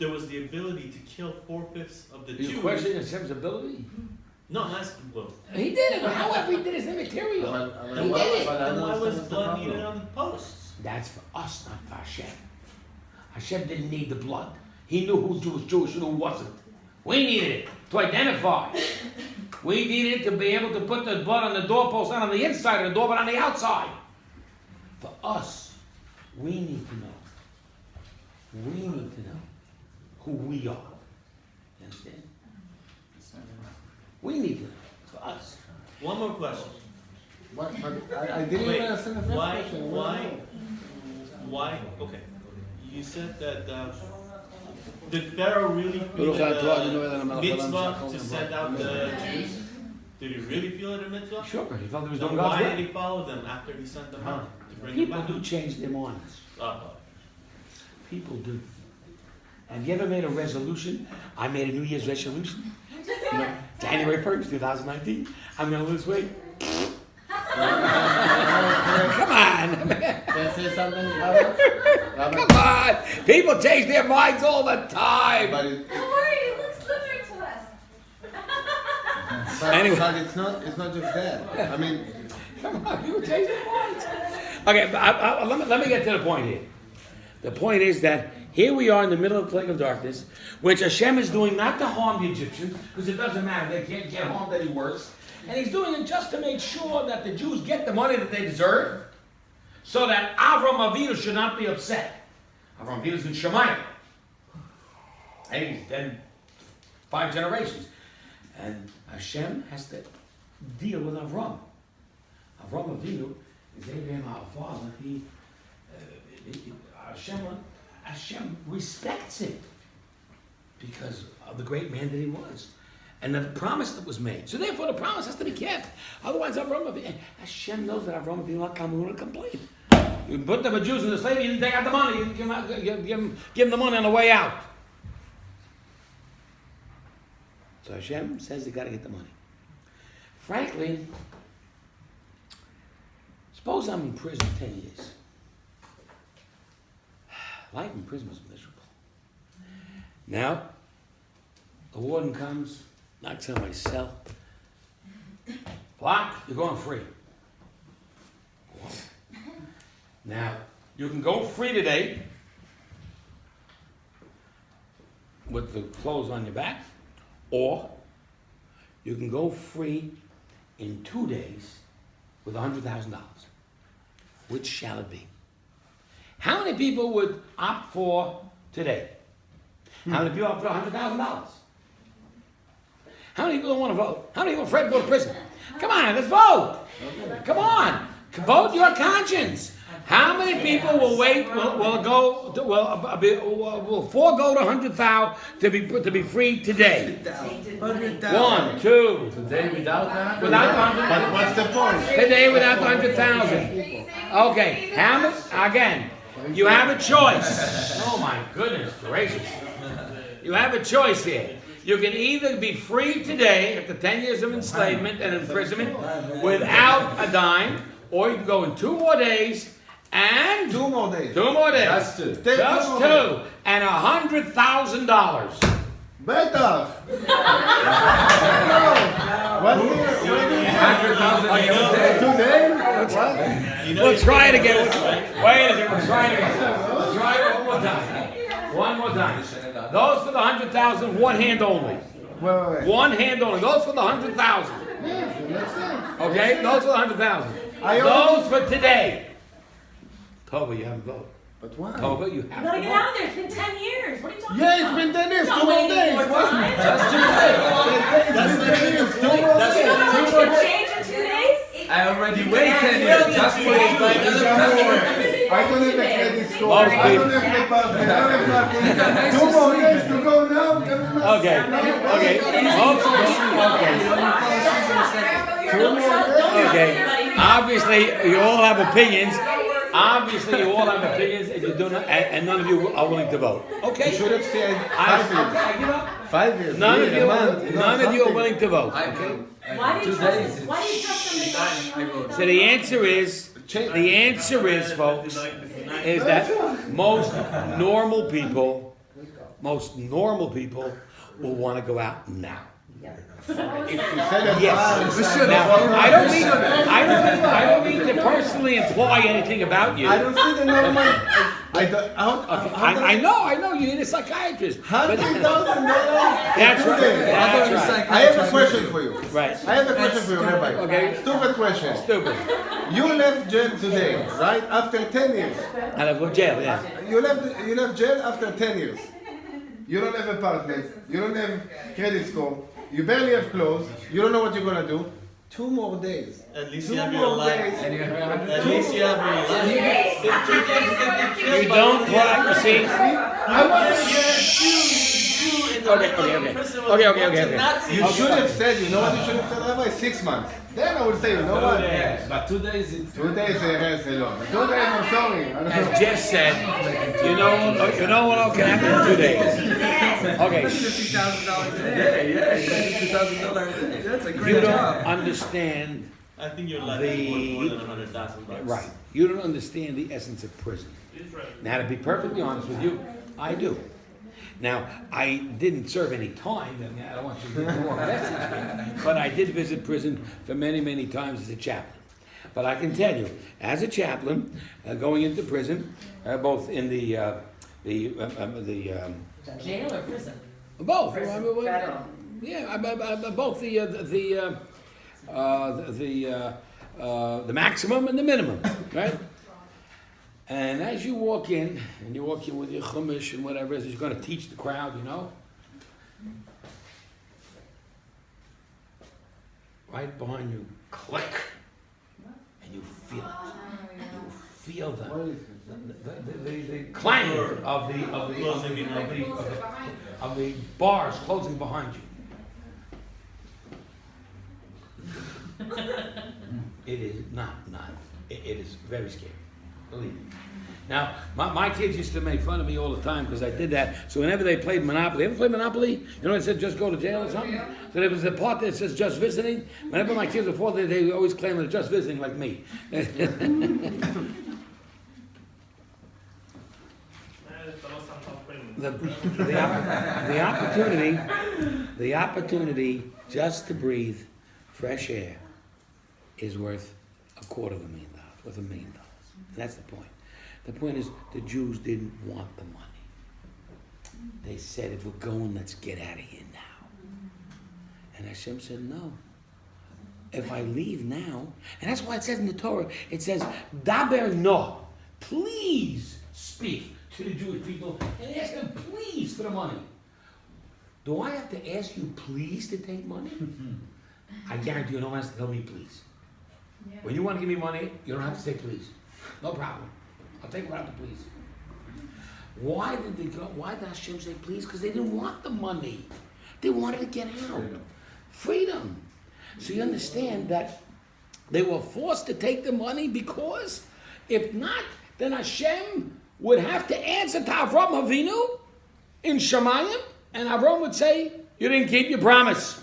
ability to kill 4/5 of the Jews? You question Hashem's ability? No, that's well. He did it. However, he did it. It's immaterial. Then why was blood needed on the posts? That's for us, not for Hashem. Hashem didn't need the blood. He knew who was Jewish and who wasn't. We needed it to identify. We needed it to be able to put the blood on the doorpost, not on the inside of the door, but on the outside. For us, we need to know. We need to know who we are. You understand? We need to know. For us. One more question. But I didn't even understand the first question. Why? Okay. You said that did Pharaoh really feel the mitzvah to send out the Jews? Did he really feel it a mitzvah? Sure, he felt he was Then doing God's why will. did he follow them after he sent them out to bring them People back? do change their minds. Uh-oh. People do. Have you ever made a resolution? I made a New Year's resolution. January 1st, 2019. I'm going to lose weight. Come on. Can I say something, Rabbi? Come on. People change their minds all the time. But Don't worry, it looks similar to us. Anyway. but it's not just that. I mean, Come on, people change their minds. Okay, but let me get to the point here. The point is that here we are in the middle of the plague of darkness, which Hashem is doing not to harm the Egyptians, because it doesn't matter, they can't get harmed any worse. And he's doing it just to make sure that the Jews get the money that they deserve, so that Avram Avinu should not be upset. Avram Avinu is in Shemayim. And he's then 5 generations. And Hashem has to deal with Avram. Avram Avinu is Abraham our father. Hashem respects him because of the great man that he was. And the promise that was made. So therefore the promise has to be kept. Otherwise Hashem knows that Avram Avinu will come and complain. You put the Jews in the slavery, you didn't take out the money, you didn't give them the money on the way out. So Hashem says they got to get the money. Frankly, suppose I'm in prison 10 years. Life in prison was miserable. Now, the warden comes, knocks on my cell. Block, you're going free. What? Now, you can go free today with the clothes on your back, or you can go free in 2 days with $100,000. Which shall it be? How many people would opt for today? How many people opt for $100,000? How many people don't want to vote? How many people are afraid to go to prison? Come on, let's vote. Come on, vote your conscience. How many people will wait? Will forego the $100,000 to be free today? 1, 2. Today without that? Without the $100,000. what's the point? Today without the $100,000. Okay, how much? Again, you have a choice. Oh my goodness gracious. You have a choice here. You can either be free today after 10 years of enslavement and imprisonment without a dime, or you can go in 2 more days and 2 more days. 2 more days. Just 2. Just 2. And $100,000. Better. What? 100,000 every day. Today? What? We'll try it again. Wait a second. We'll try it again. We'll try it one more time. One more time. Those for the 100,000, one hand only. Wait. One hand only. Those for the 100,000. Okay? Those for the 100,000. Those for today. Tova, you haven't voted. But why? Tova, you You have gotta to get vote. out there. It's been 10 years. What are you talking Yeah, about? it's been 10 years. Not 2 more waiting days. more What? time. That's 2 days. It's been 10 years. 2 more You don't days. know what you can change in 2 days? I already waited 10 years. Just wait. I don't have a credit score. Most I don't have the partner. I don't have nothing. 2 more days to go now. Okay. Okay. Okay. Obviously, you all have opinions. Obviously, you all have opinions, and you do not, and none of you are willing to vote. Okay. You should have said I 5 years. give up. 5 years. None of Yeah, you, man. none of you are willing to vote. Okay. Why do you 2 trust days. them? Why do you trust them? So the answer is, folks, is that most normal people will want to go out now. If you said it, Yes. Now, I don't mean to personally imply anything about you. I don't see the normal. I know, you need a psychiatrist. But- $100,000. That's right. That's right. I have a question for you. Right. I have a question for you, Rabbi. Okay. Stupid question. Stupid. You left jail today, right? After 10 years. I left jail, yeah. You left jail after 10 years. You don't have apartment. You don't have credit score. You barely have clothes. You don't know what you're gonna do. 2 more days. At least 2 you have your more life. days. At least you have your life. You don't quite, you see? Okay. You should have said, you know what you should have said, Rabbi? 6 months. Then I would say, you know what? But 2 days it's 2 days, that's a lot. 2 days, I'm sorry. I don't know. As Jess said, you know what can happen in 2 days. Okay. $50,000 a day. $50,000 a day. That's a You great don't job. understand, I think your life is worth more than $100,000. right, you don't understand the essence of prison. Now, to be perfectly honest with you, I do. Now, I didn't serve any time, and I don't want you to get the wrong message, but I did visit prison for many, many times as a chaplain. But I can tell you, as a chaplain, going into prison, both in the Jail or prison? both. Federal. Yeah, both the maximum and the minimum, right? And as you walk in, and you walk in with your chumash and whatever it is, you're going to teach the crowd, you know. Right behind you, click, and you feel it. You feel the clang of the bars closing behind you. It is not. It is very scary. Believe me. Now, my kids used to make fun of me all the time because I did that. So whenever they played Monopoly, ever play Monopoly? You know, it said just go to jail or something? So there was the part that says just visiting. Whenever my kids were 4, they always claim they're just visiting like me. The opportunity just to breathe fresh air is worth $250,000, worth $1 million. And that's the point. The point is the Jews didn't want the money. They said, if we're going, let's get out of here now. And Hashem said, no. If I leave now, and that's why it says in the Torah, it says, Daber no, please speak to the Jewish people and ask them please for the money. Do I have to ask you please to take money? I guarantee you no one has to tell me please. Yeah. When you want to give me money, you don't have to say please. No problem. I'll take it without the please. Why did Hashem say please? Because they didn't want the money. They wanted to get out. Freedom. So you understand that they were forced to take the money because if not, then Hashem would have to answer to Avram Avinu in Shemayim, and Avram would say, you didn't keep your promise.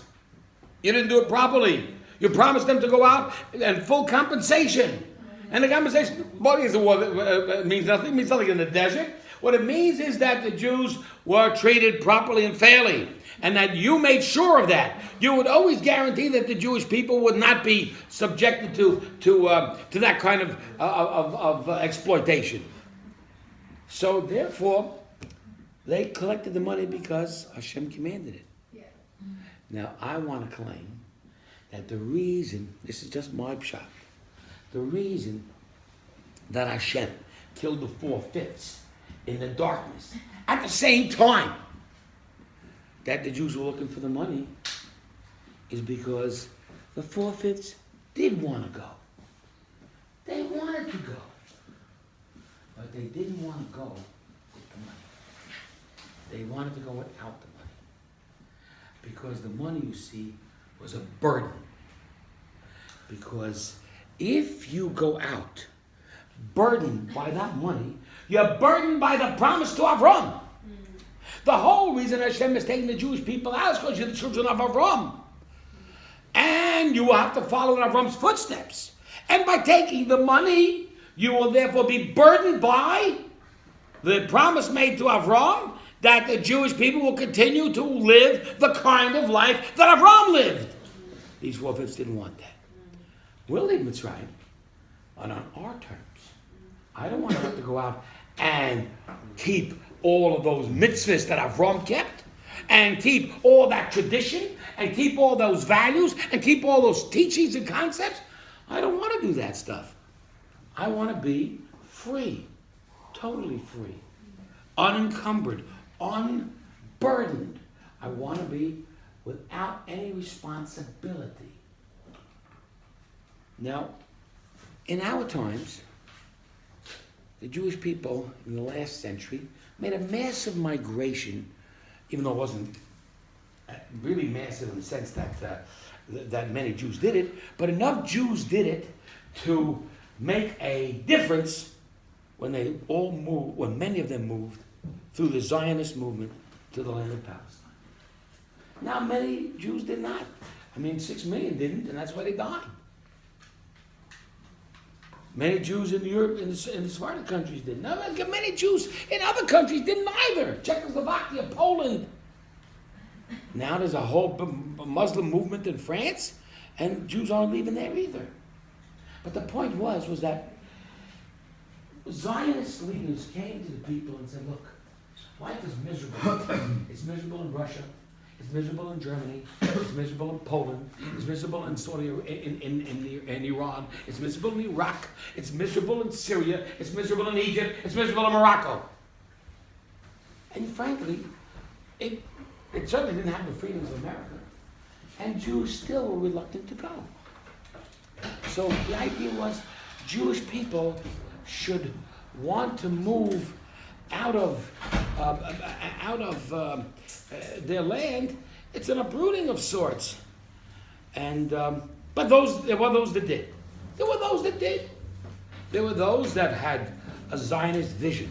You didn't do it properly. You promised them to go out and full compensation. And the compensation, what is the war? It means nothing. It means nothing in the desert. What it means is that the Jews were treated properly and fairly. and that you made sure of that, you would always guarantee that the Jewish people would not be subjected to that kind of exploitation. So therefore, they collected the money because Hashem commanded it. Yeah. Now I want to claim that the reason, this is just my pshat, the reason that Hashem killed the 4/5 in the darkness at the same time that the Jews were looking for the money is because the 4/5 did want to go. They wanted to go. But they didn't want to go with the money. They wanted to go without the money. Because the money, you see, was a burden. Because if you go out burdened by that money, you're burdened by the promise to Avram. The whole reason Hashem is taking the Jewish people out is because you're the children of Avram. And you will have to follow in Avram's footsteps. And by taking the money, you will therefore be burdened by the promise made to Avram that the Jewish people will continue to live the kind of life that Avram lived. These 4/5 didn't want that. We'll leave Mitzrayim on our terms. I don't want to have to go out and keep all of those mitzvahs that Avram kept, and keep all that tradition, and keep all those values, and keep all those teachings and concepts. I don't want to do that stuff. I want to be free, totally free, unencumbered, unburdened. I want to be without any responsibility. Now, in our times, the Jewish people in the last century made a massive migration, even though it wasn't really massive in the sense that many Jews did it, but enough Jews did it to make a difference when they all moved, when many of them moved through the Zionist movement to the land of Palestine. Now, many Jews did not. 6 million didn't, and that's why they died. Many Jews in Europe, in the Sephardic countries didn't. Now, many Jews in other countries didn't either. Czechoslovakia, Poland. Now there's a whole Muslim movement in France, and Jews aren't leaving there either. But the point was that Zionist leaders came to the people and said, look, life is miserable. It's miserable in Russia. It's miserable in Germany. It's miserable in Poland. It's miserable in Saudi, in Iran. It's miserable in Iraq. It's miserable in Syria. It's miserable in Egypt. It's miserable in Morocco. And frankly, it certainly didn't have the freedoms of America. And Jews still were reluctant to go. So the idea was Jewish people should want to move out of their land. It's an uprooting of sorts. And but there were those that did. There were those that did. There were those that had a Zionist vision.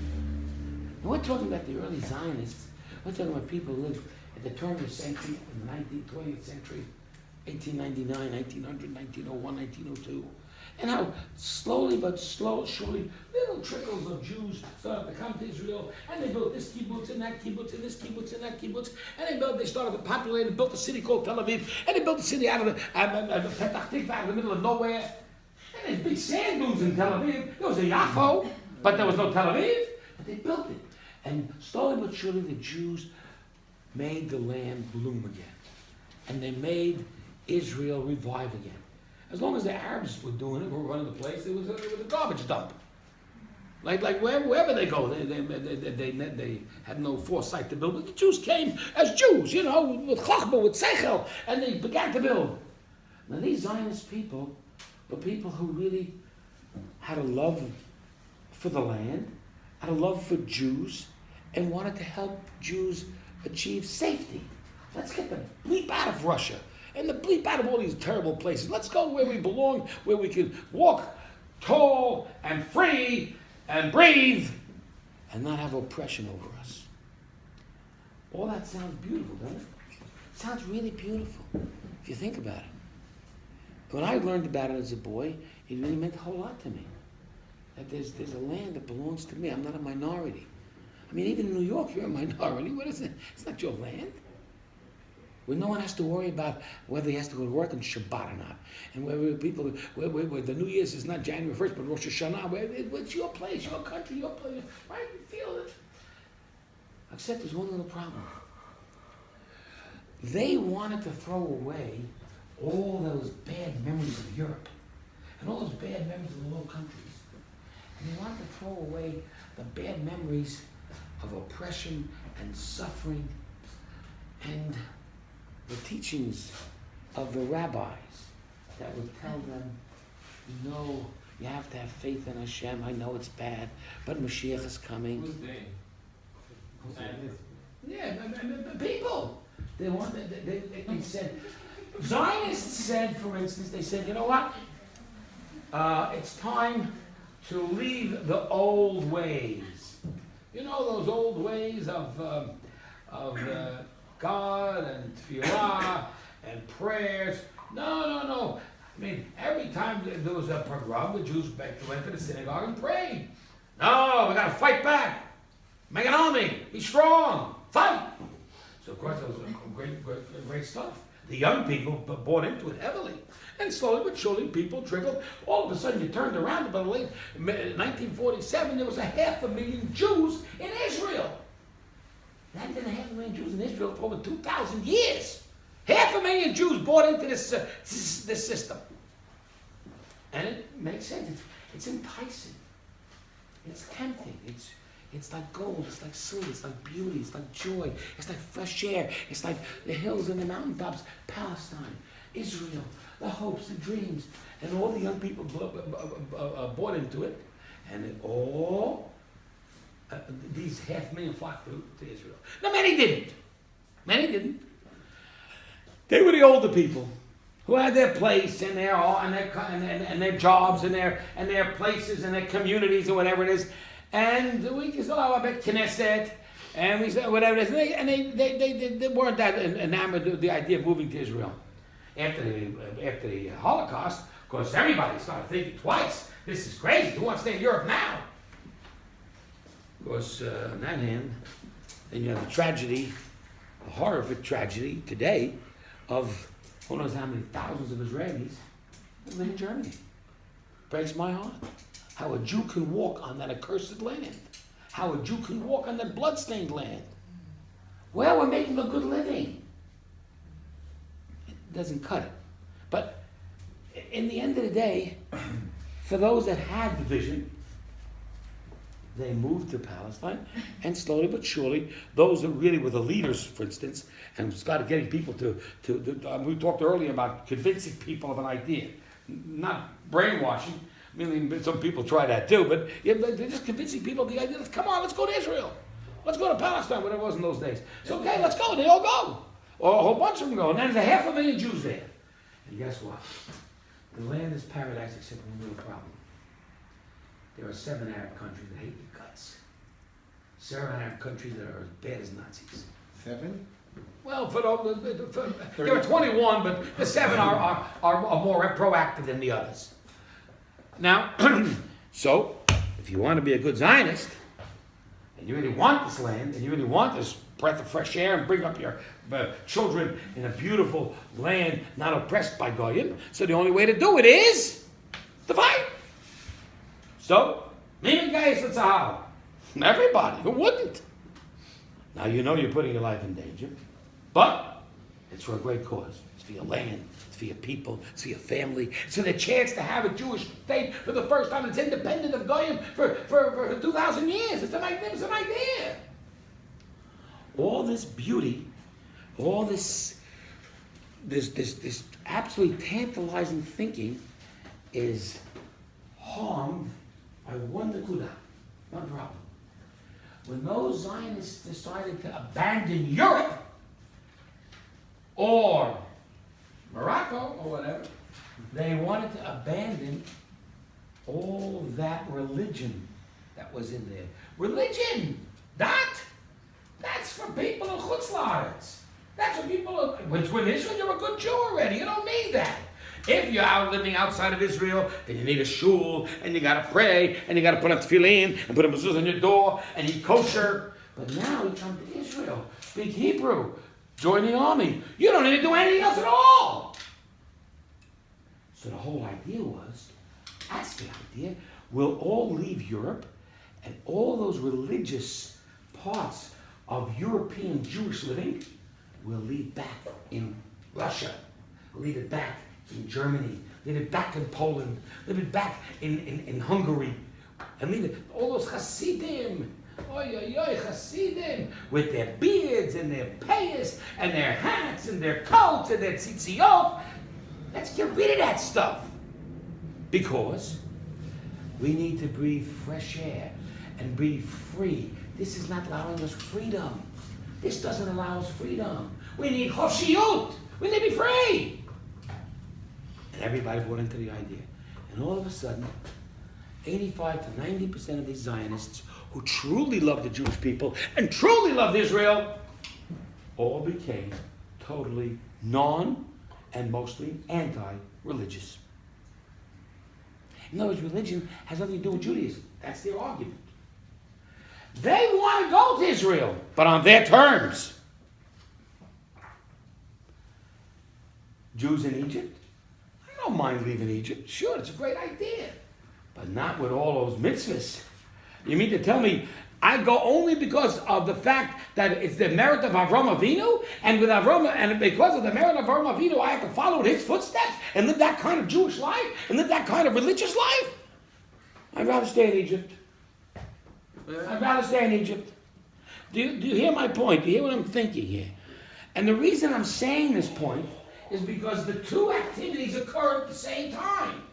And we're talking about the early Zionists. We're talking about people who lived at the turn of the century, in the 19th, 20th century, 1899, 1900, 1901, 1902. And how slowly but surely, little trickles of Jews started to come to Israel, and they built this kibbutz and that kibbutz and this kibbutz and that kibbutz, and they started to populate and built a city called Tel Aviv, and they built a city out of the Petach Tikva, out of the middle of nowhere. And there's big sand dunes in Tel Aviv. There was a Yaffo, but there was no Tel Aviv. But they built it. And slowly but surely, the Jews made the land bloom again. And they made Israel revive again. As long as the Arabs were doing it, were running the place, it was a garbage dump. Like wherever they go, they had no foresight to build. But the Jews came as Jews, with chachma, with seichel, and they began to build. Now these Zionist people were people who really had a love for the land, had a love for Jews, and wanted to help Jews achieve safety. Let's get the bleep out of Russia. And the bleep out of all these terrible places. Let's go where we belong, where we can walk tall and free and breathe and not have oppression over us. All that sounds beautiful, doesn't it? It sounds really beautiful, if you think about it. When I learned about it as a boy, it really meant a whole lot to me. That there's a land that belongs to me. I'm not a minority. Even in New York, you're a minority. What is it? It's not your land. where no one has to worry about whether he has to go to work on Shabbat or not, and where the New Year's is not January 1st, but Rosh Hashanah, it's your place, your country, your place, right? You feel it. Except there's one little problem. They wanted to throw away all those bad memories of Europe and all those bad memories of the Low Countries. And they wanted to throw away the bad memories of oppression and suffering and the teachings of the rabbis that would tell them, no, you have to have faith in Hashem. I know it's bad, but Mashiach is coming. Who's they? Yeah, the people. They said, Zionists said, for instance, they said, you know what? It's time to leave the old ways. You know, those old ways of God and tefillah and prayers. No. I mean, every time there was a pogrom, the Jews went to the synagogue and prayed. No, we got to fight back. Make an army. Be strong. Fight. So, of course, that was great stuff. The young people bought into it heavily. And slowly but surely, people trickled. All of a sudden, you turned around about late 1947, there was 500,000 Jews in Israel. There hadn't been 500,000 Jews in Israel for over 2,000 years. 500,000 Jews bought into this system. And it makes sense. It's enticing. It's tempting. It's like gold, it's like silver, it's like beauty, it's like joy, it's like fresh air, it's like the hills and the mountaintops, Palestine, Israel, the hopes, the dreams, and all the young people bought into it, and it all, these 500,000 flocked to Israel. Now many didn't. They were the older people who had their place and their jobs and their places and their communities or whatever it is. And we just I bet Knesset, and we said whatever it is, and they weren't that enamored with the idea of moving to Israel. After the Holocaust, of course, everybody started thinking twice. This is crazy. Who wants to stay in Europe now? Of course, on that hand, then you have the tragedy, the horrific tragedy today of who knows how many thousands of Israelis live in Germany. Breaks my heart. How a Jew can walk on that accursed land. How a Jew can walk on that bloodstained land. Well, we're making a good living. It doesn't cut it. But in the end of the day, for those that had the vision, they moved to Palestine, and slowly but surely, those that really were the leaders, for instance, and started getting people to we talked earlier about convincing people of an idea, not brainwashing. I mean, some people try that too, but they're just convincing people of the idea. Come on, let's go to Israel. Let's go to Palestine, whatever it was in those days. So, okay, let's go. They all go. Or a whole bunch of them go. And then there's 500,000 Jews there. And guess what? The land is paradise except one little problem. There are 7 Arab countries that hate your guts. 7 Arab countries that are as bad as Nazis. 7? Well, there are 21, but the 7 are more proactive than the others. Now, so, if you want to be a good Zionist, and you really want this land, and you really want this breath of fresh air, and bring up your children in a beautiful land, not oppressed by Goyim, so the only way to do it is to fight. So, everybody, who wouldn't? Now, you know you're putting your life in danger, but it's for a great cause. It's for your land. It's for your people. It's for your family. It's for the chance to have a Jewish state for the first time. It's independent of Goyim for 2,000 years. It's a magnificent idea. All this beauty, all this absolutely tantalizing thinking is harmed by one nakuda, one problem. When those Zionists decided to abandon Europe, or Morocco, or whatever, they wanted to abandon all that religion that was in there. Religion! That's for people in Chutz La'aretz. That's for people in Israel. You're a good Jew already. You don't need that. If you're out living outside of Israel, then you need a shul, and you got to pray, and you got to put on tefillin, and put a mezuzah on your door, and eat kosher. But now you come to Israel, speak Hebrew, join the army. You don't need to do anything else at all. So the whole idea was, that's the idea, we'll all leave Europe, and all those religious parts of European Jewish living we'll leave back in Russia, leave it back in Germany, leave it back in Poland, leave it back in Hungary, and leave it, all those Hasidim, Hasidim, with their beards and their payas and their hats and their coats and their tzitziot. Let's get rid of that stuff. Because we need to breathe fresh air and breathe free. This is not allowing us freedom. This doesn't allow us freedom. We need choshiyut. We need to be free. And everybody bought into the idea. And all of a sudden, 85 to 90% of these Zionists who truly love the Jewish people and truly loved Israel all became totally and mostly anti-religious. In other words, religion has nothing to do with Judaism. That's their argument. They want to go to Israel, but on their terms. Jews in Egypt? I don't mind leaving Egypt. Sure, it's a great idea. But not with all those mitzvahs. You mean to tell me I go only because of the fact that it's the merit of Avram Avinu, and with Avram, and because of the merit of Avram Avinu, I have to follow in his footsteps and live that kind of Jewish life and live that kind of religious life? I'd rather stay in Egypt. I'd rather stay in Egypt. Do you hear my point? Do you hear what I'm thinking here? And the reason I'm saying this point is because the two activities occurred at the same time.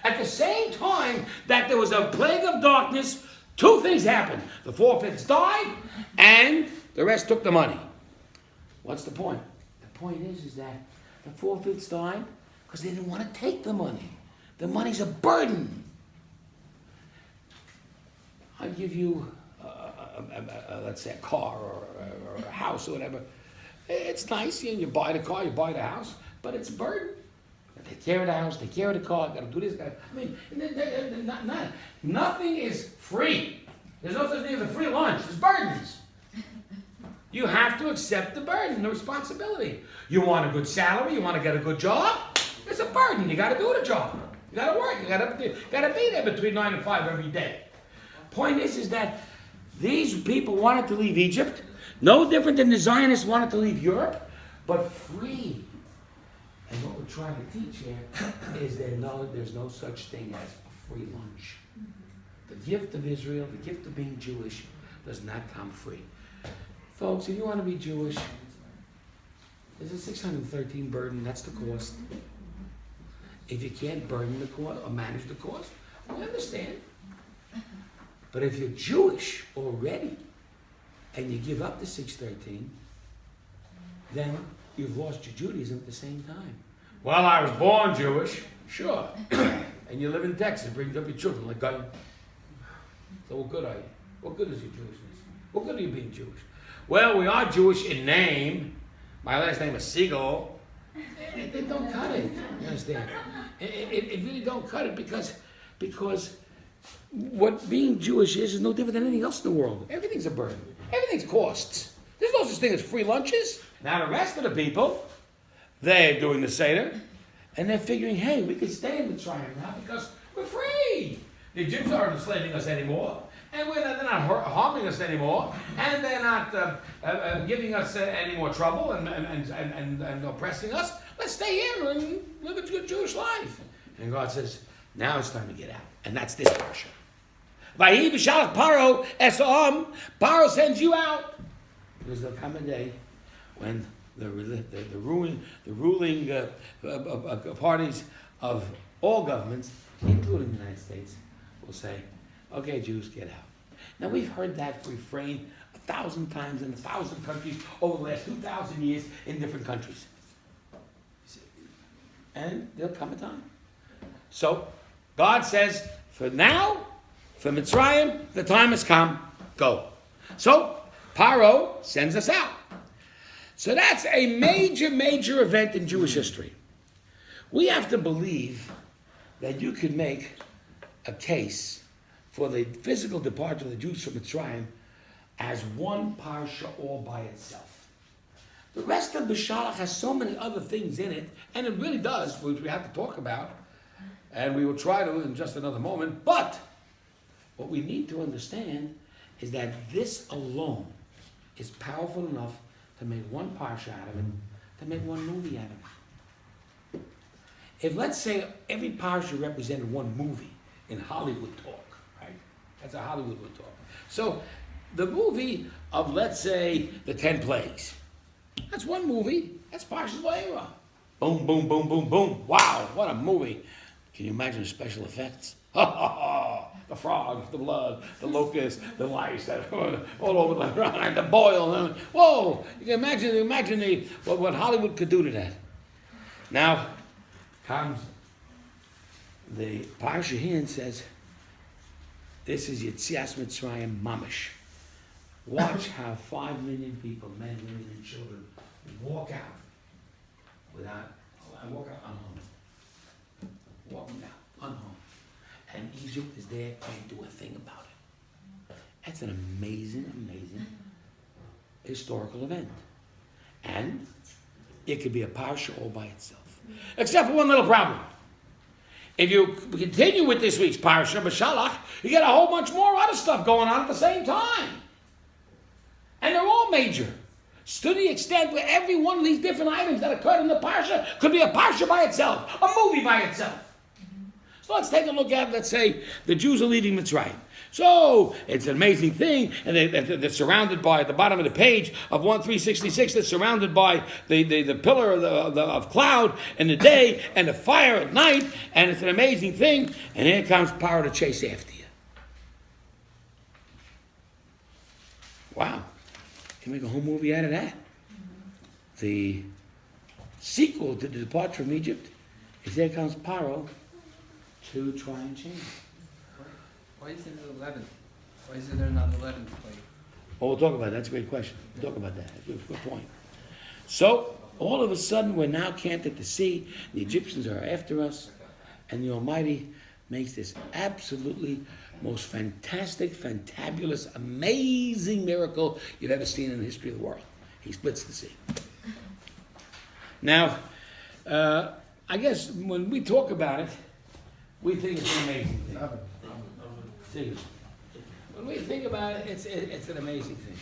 At the same time that there was a plague of darkness, two things happened. The four-fifths died, and the rest took the money. What's the point? The point is that the four-fifths died because they didn't want to take the money. The money's a burden. I give you, let's say, a car or a house or whatever. It's nice, you buy the car, you buy the house, but it's a burden. Take care of the house, take care of the car, got to do this, I mean, nothing is free. There's no such thing as a free lunch. There's burdens. You have to accept the burden, the responsibility. You want a good salary, you want to get a good job, it's a burden. You got to do the job. You got to work. You got to be there between 9 and 5 every day. Point is that these people wanted to leave Egypt, no different than the Zionists wanted to leave Europe, but free. And what we're trying to teach here is that there's no such thing as a free lunch. The gift of Israel, the gift of being Jewish, does not come free. Folks, if you want to be Jewish, there's a 613 burden, that's the cost. If you can't burden the cost or manage the cost, we understand. But if you're Jewish already, and you give up the 613, then you've lost your Judaism at the same time. Well, I was born Jewish, sure. And you live in Texas, brings up your children like God. So what good are you? What good is your Jewishness? What good are you being Jewish? Well, we are Jewish in name. My last name is Siegel. It don't cut it. You understand? It really don't cut it because what being Jewish is no different than anything else in the world. Everything's a burden. Everything's costs. There's no such thing as free lunches. Now the rest of the people, they're doing the Seder, and they're figuring, hey, we can stay in the triumph now because we're free. The Egyptians aren't enslaving us anymore, and they're not harming us anymore, and they're not giving us any more trouble and oppressing us. Let's stay here and live a good Jewish life. And God says, now it's time to get out. And that's this Parsha. Parsha Beshalach Wow, Paro sends you out. Because there'll come a day when the ruling parties of all governments, including the United States, will say, okay, Jews, get out. Now, we've heard that refrain 1,000 times in 1,000 countries over the last 2,000 years in different countries. And there'll come a time. So, God says, for now, for Mitzrayim, the time has come, go. So, Paro sends us out. So that's a major, major event in Jewish history. We have to believe that you could make a case for the physical departure of the Jews from Mitzrayim as one parsha all by itself. The rest of Beshalach has so many other things in it, and it really does, which we have to talk about, and we will try to in just another moment. But what we need to understand is that this alone is powerful enough to make one parsha out of it, to make one movie out of it. If, let's say, every parsha represented one movie in Hollywood talk, right? That's how Hollywood would talk. So the movie of, let's say, the 10 Plagues, that's one movie. That's Parsha Beshalach. Boom, boom, boom, boom, boom. Wow, what a movie. Can you imagine the special effects? Ha ha ha! The frogs, the blood, the locusts, the lice that all over the ground, the boil. Whoa! You can imagine what Hollywood could do to that. Now comes the Parsha here and says, this is Yetzias Mitzrayim Mamish. Watch how 5 million people, men, women, and children, walk out unharmed. Walking out unharmed. And Egypt is there, can't do a thing about it. That's an amazing, amazing historical event. And it could be a parsha all by itself. Except for one little problem. If you continue with this week's Parsha Beshalach, you get a whole bunch more other stuff going on at the same time. And they're all major. To the extent where every one of these different items that occurred in the Parsha could be a Parsha by itself, a movie by itself. So let's take a look at, let's say, the Jews are leaving Mitzrayim. So it's an amazing thing, and they're surrounded by, at the bottom of the page of 1366, they're surrounded by the pillar of cloud in the day and the fire at night, and it's an amazing thing, and here comes Paro to chase after you. Wow. Can make a whole movie out of that. The sequel to the departure from Egypt is there comes Paro to try and change it. Why is it 11? Why is there not 11 plague? Well, we'll talk about that. That's a great question. We'll talk about that. That's a good point. So, all of a sudden, we're now camped at the sea. The Egyptians are after us. And the Almighty makes this absolutely most fantastic, fantabulous, amazing miracle you've ever seen in the history of the world. He splits the sea. Now, I guess when we talk about it, we think it's an amazing thing. When we think about it, it's an amazing thing.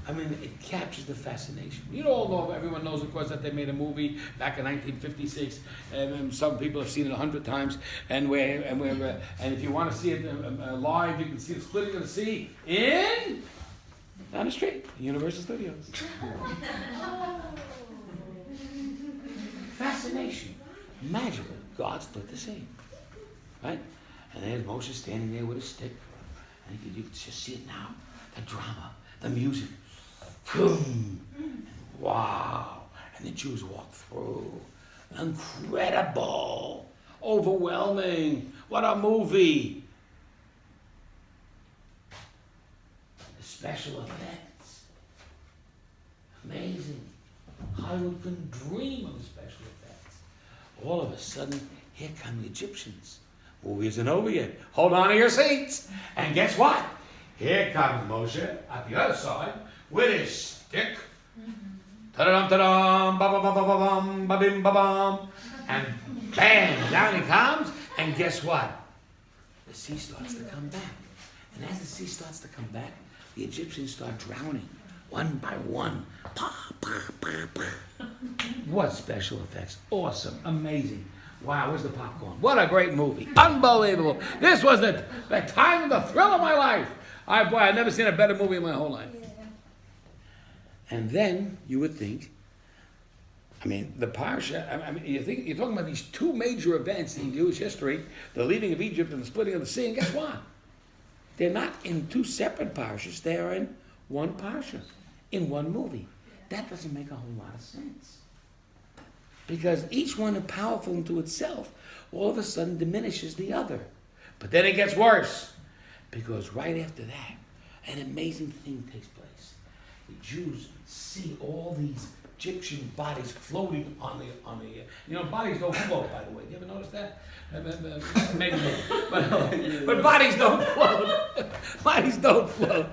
I mean, it captures the fascination. You all know, everyone knows, of course, that they made a movie back in 1956, and some people have seen it 100 times. And if you want to see it live, you can see the splitting of the sea down the street, Universal Studios. Fascination, magical. God split the sea, right? And there's Moshe standing there with a stick, and you can just see it now. The drama, the music. Boom! Wow! And the Jews walk through. Incredible! Overwhelming! What a movie! The special effects. Amazing. Hollywood couldn't dream of the special effects. All of a sudden, here come the Egyptians. Movie isn't over yet. Hold on to your seats. And guess what? Here comes Moshe at the other side with his stick. Ta-da-dum, ta-dum, ba-ba-ba-ba-bum, ba-bim, ba-bum. And bam, down he comes. And guess what? The sea starts to come back. And as the sea starts to come back, the Egyptians start drowning, one by one. Pa, pa, pa, pa. What special effects. Awesome. Amazing. Wow, where's the popcorn? What a great movie. Unbelievable. This was the time of the thrill of my life. I've never seen a better movie in my whole life. And then you would think, I mean, the Parsha, you're talking about these two major events in Jewish history, the leaving of Egypt and the splitting of the sea, and guess what? They're not in two separate Parshas, they are in one Parsha, in one movie. That doesn't make a whole lot of sense. Because each one is powerful unto itself, all of a sudden diminishes the other. But then it gets worse. Because right after that, an amazing thing takes place. The Jews see all these Egyptian bodies floating on the bodies don't float, by the way. You ever notice that? Maybe not. But bodies don't float. Bodies don't float.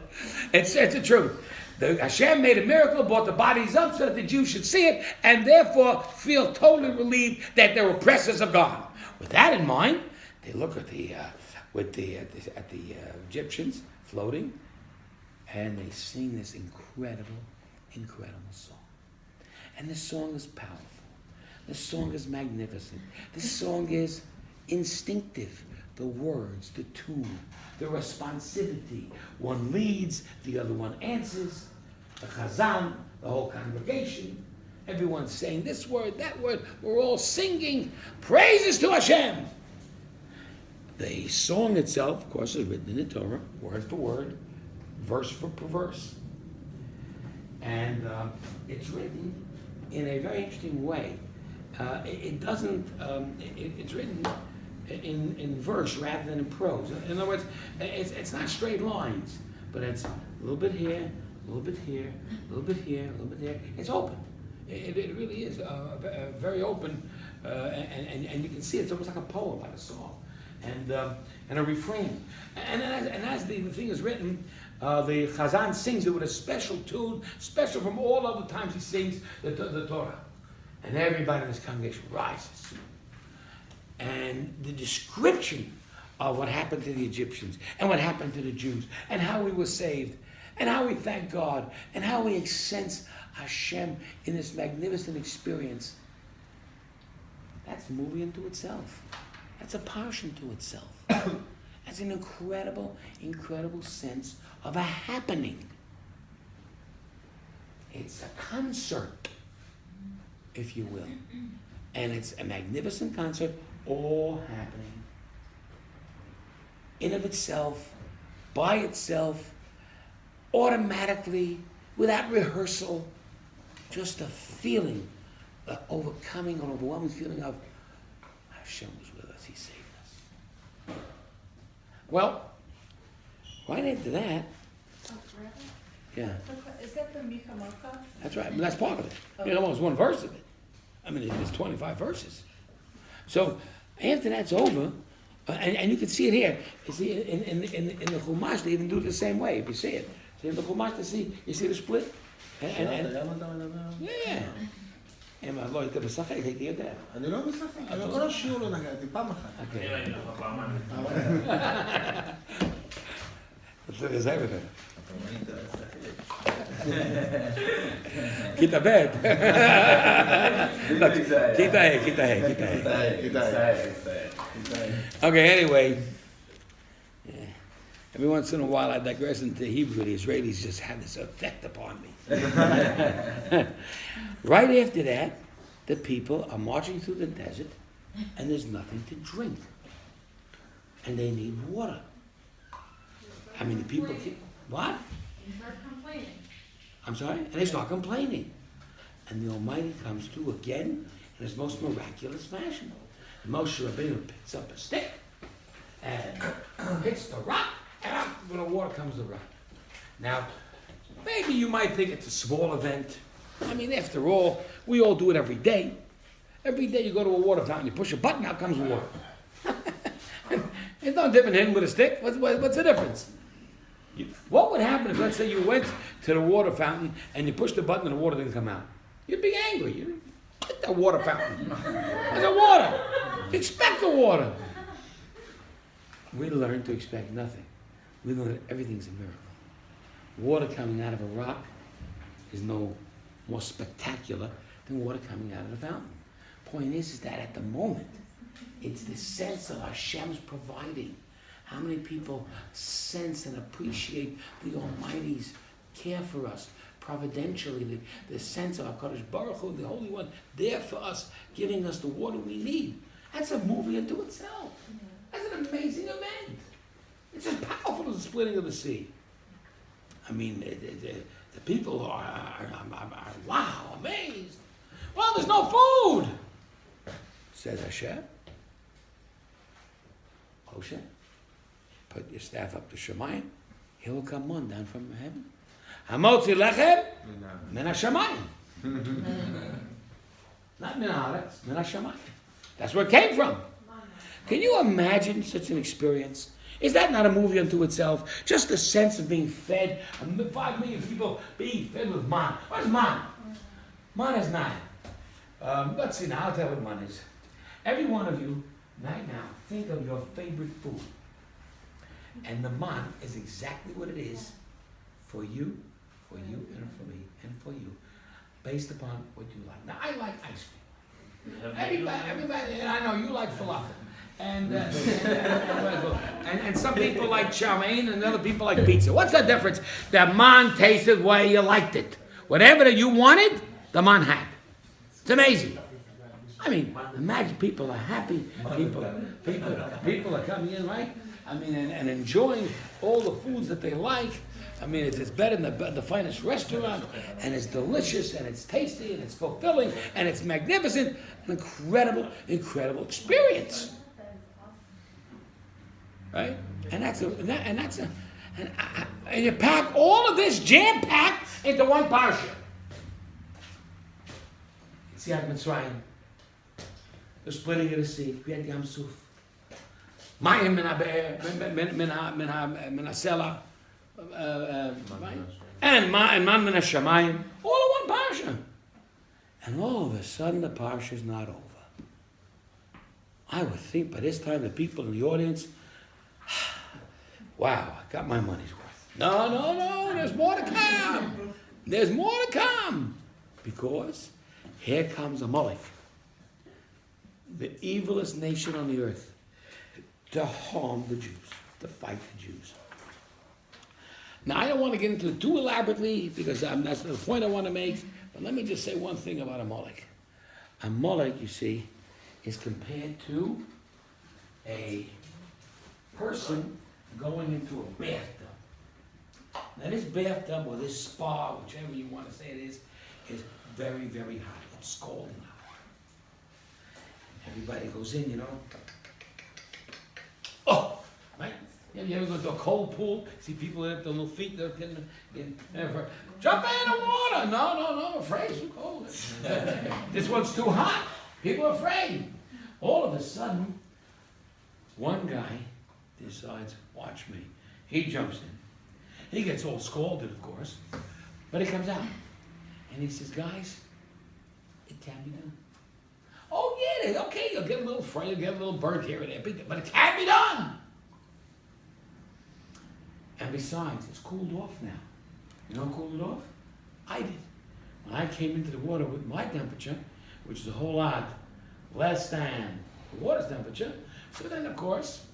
It's the truth. Hashem made a miracle, brought the bodies up so that the Jews should see it, and therefore feel totally relieved that their oppressors are gone. With that in mind, they look at the Egyptians floating, and they sing this incredible song. And this song is powerful. This song is magnificent. This song is instinctive. The words, the tune, the responsivity. One leads, the other one answers. The chazan, the whole congregation, everyone's saying this word, that word. We're all singing praises to Hashem. The song itself, of course, is written in the Torah, word for word, verse for verse. And it's written in a very interesting way. It's written in verse rather than in prose. In other words, it's not straight lines, but it's a little bit here, a little bit here, a little bit here, a little bit there. It's open. It really is very open, and you can see it's almost like a poem, like a song, and a refrain. And as the thing is written, the Chazan sings it with a special tune, special from all other times he sings the Torah. And everybody in this congregation rises. And the description of what happened to the Egyptians and what happened to the Jews and how we were saved and how we thank God and how we sense Hashem in this magnificent experience, that's a movie unto itself. That's a parsha unto itself. That's an incredible sense of a happening. It's a concert, if you will. And it's a magnificent concert, all happening in of itself, by itself, automatically, without rehearsal, just a feeling, an overcoming, an overwhelming feeling of Hashem was with us, He saved us. Well, right into that, yeah. Is that the Michamoka? That's right. That's part of it. You know, almost one verse of it. I mean, it's 25 verses. So after that's over, and you can see it here. You see, in the Chumash, they even do it the same way. If you see it, see in the Chumash, you see the split. Yeah. לא היית משחק, הייתי יודע. אני לא משחק, כל השיעור לא נגעתי, פעם אחת. זה בזה. כיתה ב' כיתה ה'. Okay, anyway, every once in a while I digress into Hebrew. The Israelis just have this effect upon me. Right after that, the people are marching through the desert and there's nothing to drink. And they need water. I mean, the people keep, what? You start complaining. I'm sorry? And they start complaining. And the Almighty comes through again in His most miraculous fashion. Moshe Rabbeinu picks up a stick and hits the rock, and out when the water comes the rock. Now, maybe you might think it's a small event. I mean, after all, we all do it every day. Every day you go to a water fountain, you push a button, out comes water. It's no different hitting with a stick. What's the difference? What would happen if, let's say, you went to the water fountain and you pushed the button and the water didn't come out? You'd be angry. You'd get the water fountain. There's a water. Expect the water. We learn to expect nothing. We learn that everything's a miracle. Water coming out of a rock is no more spectacular than water coming out of the fountain. Point is that at the moment, it's the sense of Hashem's providing. How many people sense and appreciate the Almighty's care for us, providentially, the sense of HaKadosh Baruch Hu, the Holy One, there for us, giving us the water we need. That's a movie unto itself. That's an amazing event. It's as powerful as the splitting of the sea. I mean, the people are wow, amazed. Well, there's no food, says Hashem. Moshe, put your staff up to Shemayim. He will come on down from heaven. Hamotzi lechem min hashamayim. Not min haaretz, min hashamayim. That's where it came from. Can you imagine such an experience? Is that not a movie unto itself? Just the sense of being fed, 5 million people being fed with man. What is man? Man is not. Let's see now, I'll tell you what man is. Every one of you, right now, think of your favorite food. And the man is exactly what it is for you, and for me, and for you, based upon what you like. Now, I like ice cream. Everybody, and I know you like falafel. And some people like chow mein, and other people like pizza. What's the difference? The man tasted the way you liked it. Whatever that you wanted, the man had. It's amazing. I mean, imagine people are happy. People are coming in, right? I mean, and enjoying all the foods that they like. I mean, it's better than the finest restaurant, and it's delicious, and it's tasty, and it's fulfilling, and it's magnificent. An incredible, incredible experience. Right? And you pack all of this jam-packed into one parsha. It's Yad Mitzrayim. The splitting of the sea. We had Yam Suf. Mayim min ha-sela. And man min ha-shamayim. All in one parsha. And all of a sudden the parsha is not over. I would think by this time the people in the audience, wow, I got my money's worth. No, there's more to come. There's more to come. Because here comes Amalek, the evilest nation on the earth, to harm the Jews, to fight the Jews. Now, I don't want to get into it too elaborately because that's the point I want to make, but let me just say one thing about Amalek. Amalek, you see, is compared to a person going into a bathtub. Now, this bathtub or this spa, whichever you want to say it is very, very hot. It's scalding hot. Everybody goes in, you know. Oh, right? You ever go to a cold pool? See people with their little feet, they're getting jump in the water. No, I'm afraid it's too cold. This one's too hot. People are afraid. All of a sudden, one guy decides, watch me. He jumps in. He gets all scalded, of course, but he comes out. And he says, guys, it can be done. Oh, yeah, okay, you'll get a little fray, you'll get a little burnt here and there, but it can be done. And besides, it's cooled off now. You know who cooled it off? I did. When I came into the water with my temperature, which is a whole lot less than the water's temperature, so then, of course,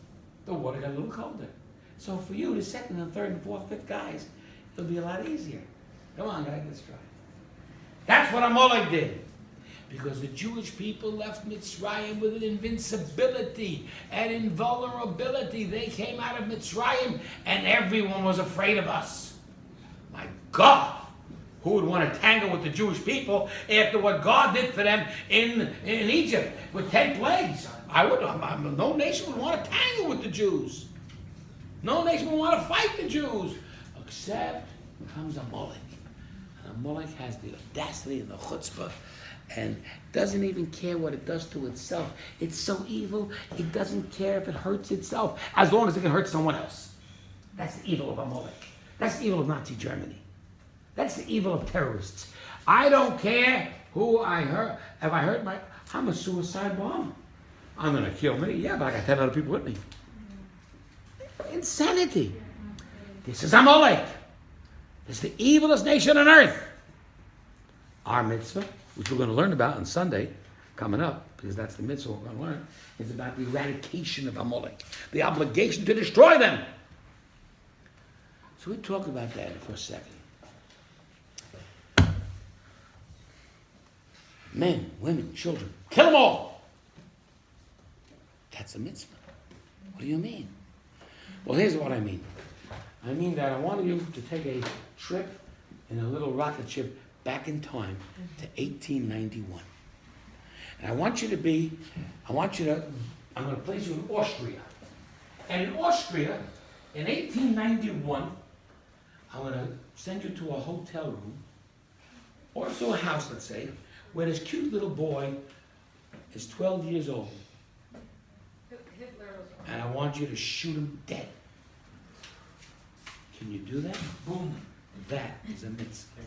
the water got a little colder. So for you, the second and third and fourth, fifth guys, it'll be a lot easier. Come on, guys, let's try. That's what Amalek did. Because the Jewish people left Mitzrayim with an invincibility and invulnerability. They came out of Mitzrayim and everyone was afraid of us. My God! Who would want to tangle with the Jewish people after what God did for them in Egypt with 10 plagues? No nation would want to tangle with the Jews. No nation would want to fight the Jews. Except comes Amalek. And Amalek has the audacity and the chutzpah and doesn't even care what it does to itself. It's so evil, it doesn't care if it hurts itself, as long as it can hurt someone else. That's the evil of Amalek. That's the evil of Nazi Germany. That's the evil of terrorists. I don't care who I hurt. If I hurt I'm a suicide bomber. I'm going to kill me. Yeah, but I got 10 other people with me. Insanity. This is Amalek. It's the evilest nation on earth. Our mitzvah, which we're going to learn about on Sunday, coming up, because that's the mitzvah we're going to learn, is about the eradication of Amalek, the obligation to destroy them. So we talk about that for a second. Men, women, children, kill them all. That's a mitzvah. What do you mean? Well, here's what I mean. I mean that I want you to take a trip in a little rocket ship back in time to 1891. And I'm going to place you in Austria. And in Austria, in 1891, I'm going to send you to a hotel room, or to a house, let's say, where this cute little boy is 12 years old. and I want you to shoot him dead. Can you do that? Boom. That is a mitzvah.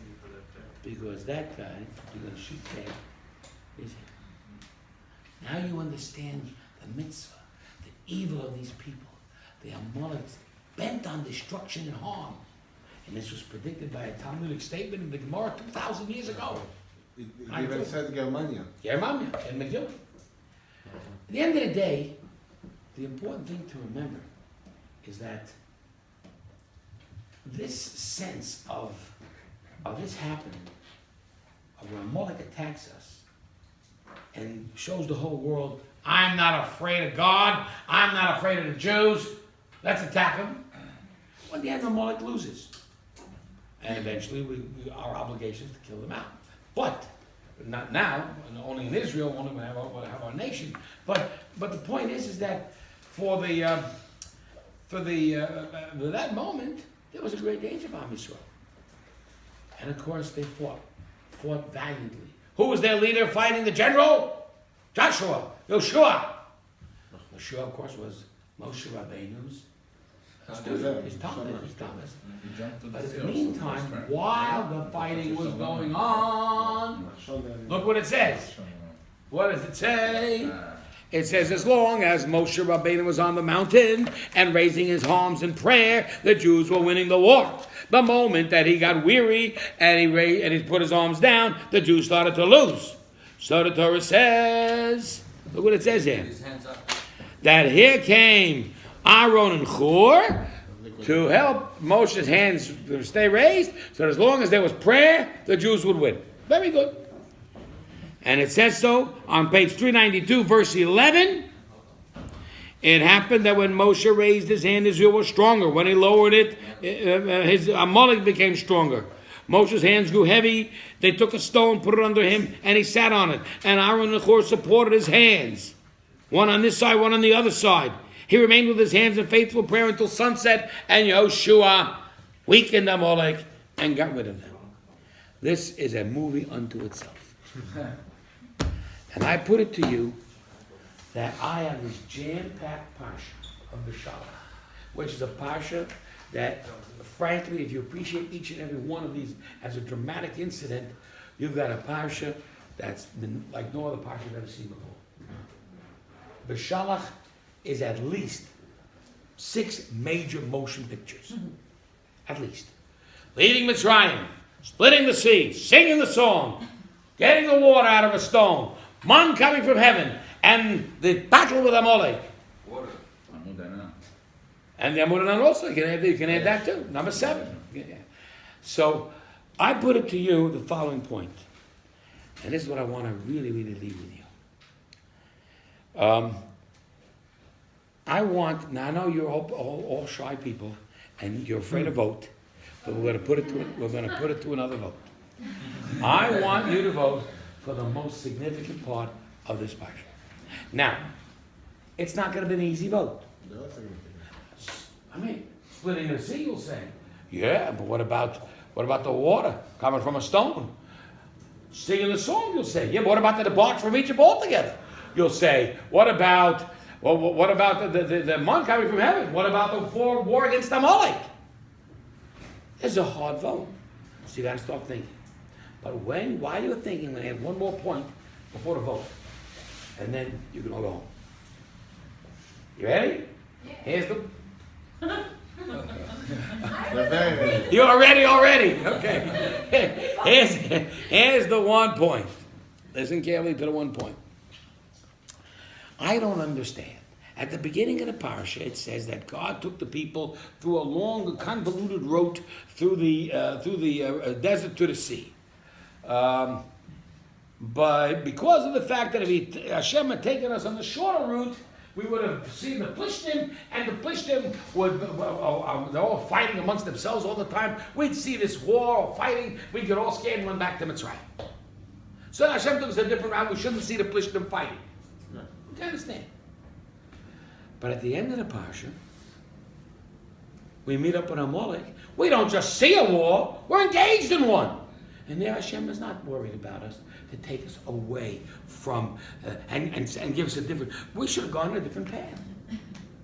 Because that guy you're going to shoot dead is him. Now you understand the mitzvah, the evil of these people, the Amalekites, bent on destruction and harm. And this was predicted by a Talmudic statement in the Gemara 2,000 years ago. It even said Germania. Germania, in Megillah. At the end of the day, the important thing to remember is that this sense of this happening, of when Amalek attacks us and shows the whole world, I'm not afraid of God, I'm not afraid of the Jews, let's attack them. Well, in the end, Amalek loses. And eventually, our obligation is to kill them out. But, not now, and only in Israel, only when we have our nation. But the point is that for that moment, there was a great danger of Am Yisrael. And of course, they fought valiantly. Who was their leader fighting the general? Joshua, Yoshua. Yoshua, of course, was Moshe Rabbeinu's student, his Thomas. But in the meantime, while the fighting was going on, look what it says. What does it say? It says, as long as Moshe Rabbeinu was on the mountain and raising his arms in prayer, the Jews were winning the war. The moment that he got weary and he put his arms down, the Jews started to lose. So the Torah says, look what it says here. That here came Aaron and Hur to help Moshe's hands stay raised, so as long as there was prayer, the Jews would win. Very good. And it says so on page 392, verse 11. It happened that when Moshe raised his hand, Israel was stronger. When he lowered it, his Amalek became stronger. Moshe's hands grew heavy. They took a stone, put it under him, and he sat on it. And Aaron and Hur supported his hands. One on this side, one on the other side. He remained with his hands in faithful prayer until sunset, and Yoshua weakened Amalek and got rid of them. This is a movie unto itself. And I put it to you that I have this jam-packed Parsha of Beshalach, which is a Parsha that, frankly, if you appreciate each and every one of these as a dramatic incident, you've got a Parsha that's been like no other Parsha you've ever seen before. Beshalach is at least 6 major motion pictures. At least. Leaving Mitzrayim, splitting the sea, singing the song, getting the water out of a stone, man coming from heaven, and the battle with Amalek. Water. Amudana. And the Amudana also, you can add that too. Number 7. Yeah. So, I put it to you the following point. And this is what I want to really, really leave with you. Now I know you're all shy people, and you're afraid to vote, but we're going to put it to another vote. I want you to vote for the most significant part of this Parsha. Now, it's not going to be an easy vote. I mean, splitting the sea, you'll say. Yeah, but what about the water coming from a stone? Singing the song, you'll say. Yeah, but what about the departure from Egypt altogether? You'll say. What about the man coming from heaven? What about the war against Amalek? It's a hard vote. So you got to start thinking. But while you're thinking, when I have one more point before the vote, and then you can all go home. You ready? Yeah. Here's the. They're very ready. You're ready already. Okay. Here's the one point. Listen carefully to the one point. I don't understand. At the beginning of the parsha, it says that God took the people through a long, convoluted route through the desert to the sea. But because of the fact that if Hashem had taken us on the shorter route, we would have seen the Plishtim, and the Plishtim they're all fighting amongst themselves all the time. We'd see this war or fighting, we'd get all scared and run back to Mitzrayim. So Hashem took us a different route. We shouldn't see the Plishtim fighting. You can understand? But at the end of the parsha, we meet up with Amalek. We don't just see a war, we're engaged in one. And there Hashem is not worried about us to take us away from, and give us a different, we should have gone a different path.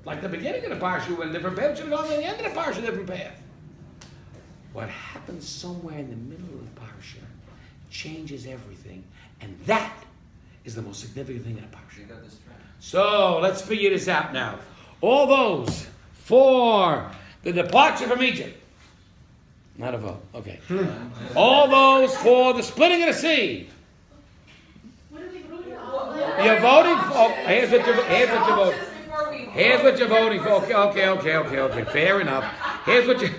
Like the beginning of the parsha went a different path, should have gone to the end of the parsha a different path. What happens somewhere in the middle of the parsha changes everything, and that is the most significant thing in the parsha. So let's figure this out now. All those for the departure from Egypt. Not a vote. Okay. All those for the splitting of the sea. You're voting for. Here's what you're voting. Here's what you're voting for. Okay. Fair enough. Here's what you're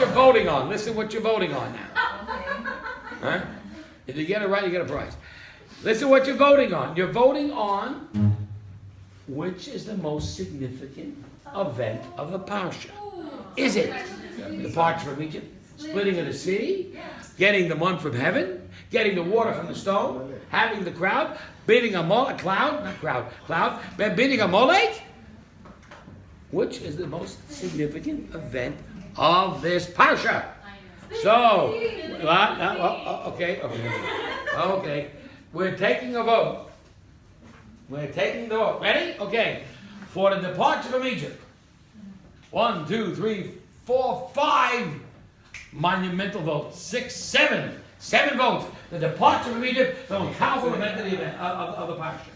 voting on. Listen what you're voting on now. Huh? If you get it right, you get a prize. Listen what you're voting on. You're voting on which is the most significant event of the parsha. Is it the departure from Egypt, splitting of the sea, getting the manna from heaven, getting the water from the stone, having the crowd, beating a beating a molech? Which is the most significant event of this parsha? So, okay. We're taking a vote. We're taking the vote. Ready? Okay. For the departure from Egypt. 1, 2, 3, 4, 5 monumental votes. 6, 7. 7 votes. The departure from Egypt, the most powerful event of the parsha.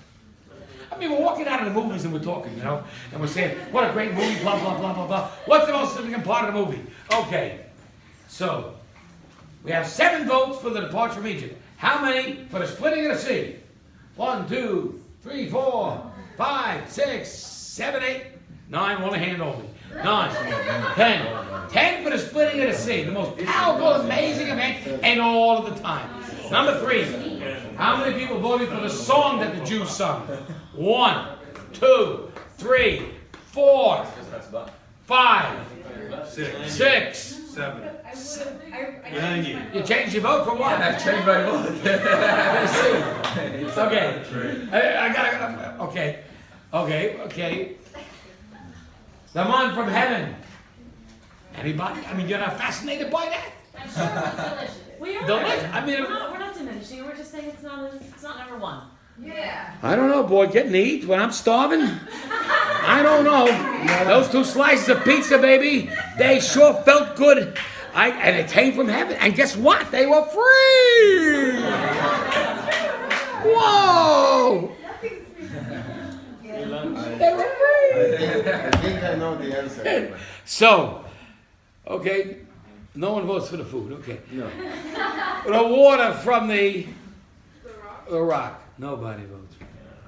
I mean, we're walking out of the movies and we're talking, and we're saying, what a great movie, blah, blah, blah, blah, blah. What's the most significant part of the movie? Okay. So, we have 7 votes for the departure from Egypt. How many for the splitting of the sea? 1, 2, 3, 4, 5, 6, 7, 8, 9. One hand only. 9, 10. 10 for the splitting of the sea. The most powerful, amazing event in all of the time. Number 3. How many people voted for the song that the Jews sung? 1, 2, 3, 4, 5, 6, 7. Behind you. You changed your vote for what? I changed my vote. Okay. I gotta. Okay. The man from heaven. Anybody? I mean, you're not fascinated by that? I'm sure it was delicious. We are. Delicious. I mean, we're not diminishing. We're just saying it's not number 1. Yeah. I don't know, boy. Getting to eat when I'm starving? I don't know. Those 2 slices of pizza, baby, they sure felt good. And it came from heaven. And guess what? They were free. Whoa. They were free. I think I know the answer. So, okay, no one votes for the food. Okay. No. The water from the rock. Nobody votes.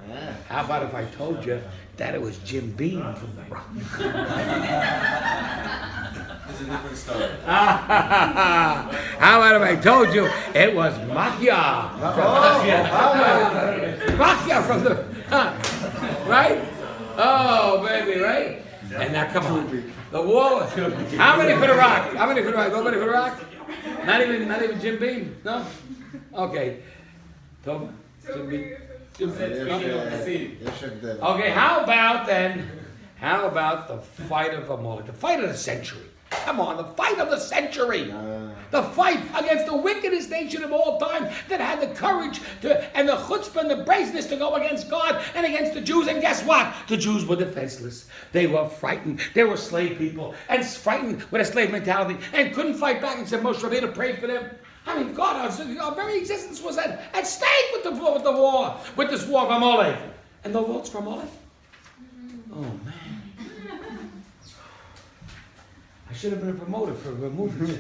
Yeah. How about if I told you that it was Jim Beam from the rock? It's a different story. How about if I told you it was Machia? Machia from the... right? Oh, baby, right? And now, come on. The wall... How many for the rock? Nobody for the rock? Not even Jim Beam? No? Okay. Tova? Jim Beam? Okay, how about the fight of Amalek? The fight of the century. Come on, the fight of the century. The fight against the wickedest nation of all time that had the courage and the chutzpah and the brazenness to go against God and against the Jews. And guess what? The Jews were defenseless. They were frightened. They were slave people and frightened with a slave mentality and couldn't fight back and said, Moshe Rabbeinu prayed for them. I mean, God, our very existence was at stake with this war of Amalek. And no votes for Amalek? Oh, man. I should have been promoted for movies.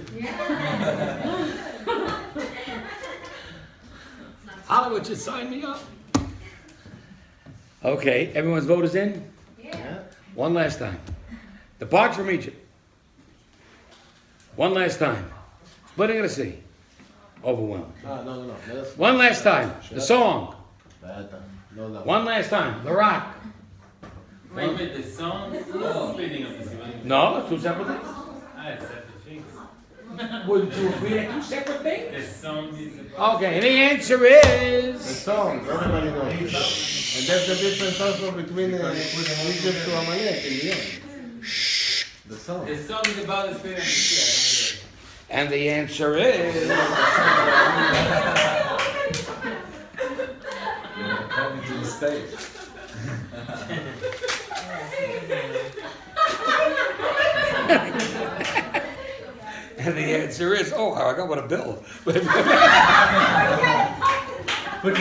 Hollywood should sign me up. Okay, everyone's vote is in? Yeah. One last time. Depart from Egypt. One last time. Splitting of the sea. Overwhelmed. No. One last time. The song. No. One last time. The rock. Wait, the song is splitting of the sea. No, it's 2 separate things. It's separate things. Wouldn't you agree that 2 separate things? The song is... Okay, and the answer The is... song, everybody knows. And that's the difference also between Egypt to Amalek in the end. The song. The song is about the spirit of the sea. And the answer is... Coming to the stage. And the answer is, oh, I got what a bill. Put it back. Put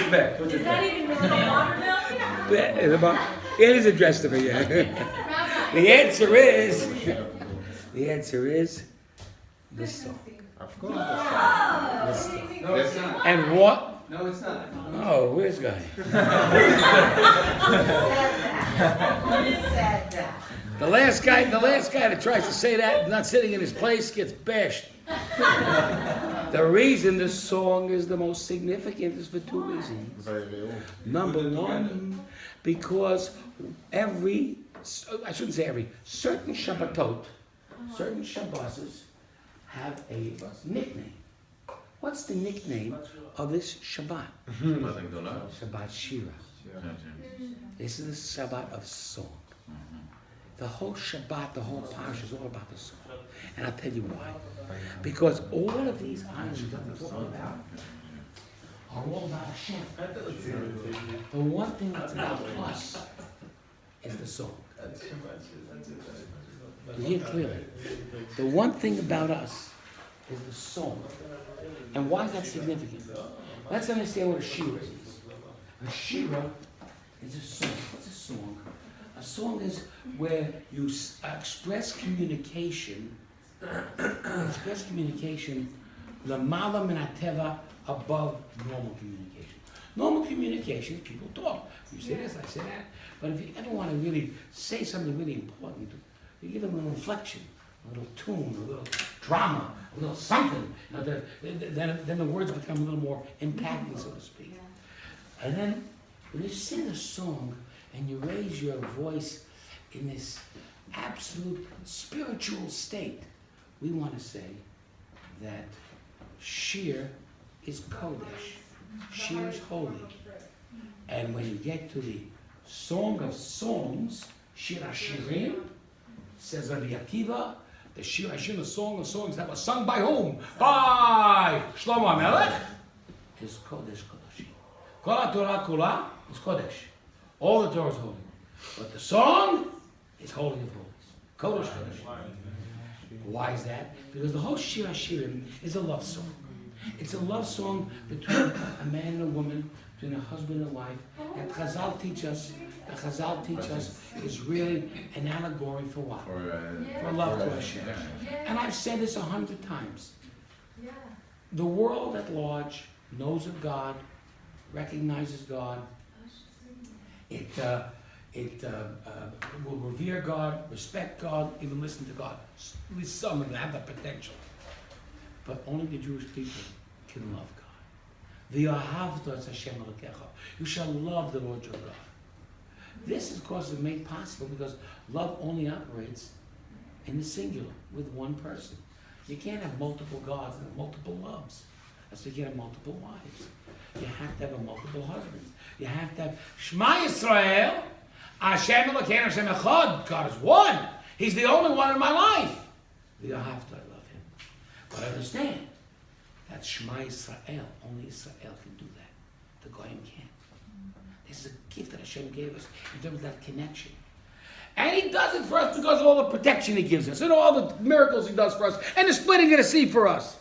Is it that back. even really a water bill? It is addressed to me, yeah. The answer is this song. Of course. This song. No, it's not. And what? No, it's not. Oh, where's guy? The last guy that tries to say that, not sitting in his place, gets bashed. The reason this song is the most significant is for two reasons. Number one, because certain Shabbatot, certain Shabbos have a nickname. What's the nickname of this Shabbat? Shabbat Shira. This is the Shabbat of song. The whole Shabbat, the whole Parsha is all about the song. And I'll tell you why. Because all of these items that we're talking about are all about Hashem. The one thing that's about us is the song. You hear clearly. The one thing about us is the song. And why is that significant? Let's understand what a shira is. A shira is a song. What's a song? A song is where you express communication. L'mala min hateva, above normal communication. Normal communication, people talk. You say this, I say that. But if you ever want to really say something really important, you give them a little inflection, a little tune, a little drama, a little something. Then the words become a little more impactful, so to speak. And then when you sing a song and you raise your voice in this absolute spiritual state, we want to say that Shir is Kodesh. Shir is holy. And when you get to the Song of Songs, Shir HaShirim, says Rabbi Akiva, the Shir HaShirim, the Song of Songs that was sung by whom? By Shlomo HaMelech, is Kodesh Kodashim. Kol HaTorah Kula is Kodesh. All the Torah is holy. But the song is holy of holies. Kodesh Kodashim. Why is that? Because the whole Shir HaShirim is a love song. It's a love song between a man and a woman, between a husband and a wife. And Chazal teach us is really an allegory for what? For love to Hashem. And I've said this 100 times. The world at large knows of God, recognizes God. It will revere God, respect God, even listen to God. At least some of them have that potential. But only the Jewish people can love God. V'ahavta es Hashem Elokecha. You shall love the Lord your God. This, of course, is made possible because love only operates in the singular, with one person. You can't have multiple gods and multiple loves. That's why you can't have multiple wives. You have to have multiple husbands. You have to have Shema Yisrael, Hashem Elokeinu, Hashem Echad. God is one. He's the only one in my life. V'ahavta, I love him. But understand, that's Shema Yisrael. Only Israel can do that. The Goyim can't. This is a gift that Hashem gave us in terms of that connection. And He does it for us because of all the protection He gives us and all the miracles He does for us and the splitting of the sea for us.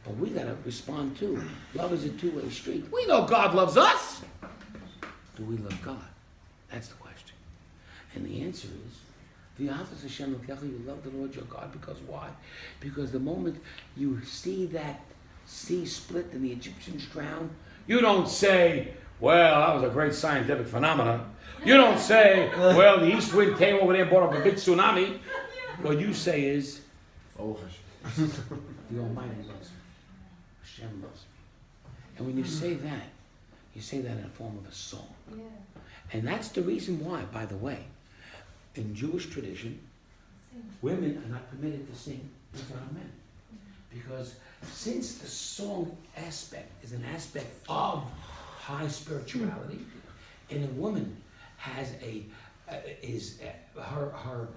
But we got to respond too. Love is a two-way street. We know God loves us. Do we love God? That's the question. And the answer is, V'ahavta Hashem Elokecha, you love the Lord your God because why? Because the moment you see that sea split and the Egyptians drown, you don't say, well, that was a great scientific phenomenon. You don't say, well, the east wind came over there and brought up a big tsunami. What you say is, the Almighty loves me. Hashem loves me. And when you say that in the form of a song. And that's the reason why, by the way, in Jewish tradition, women are not permitted to sing in front of men. Because since the song aspect is an aspect of high spirituality, and a woman has her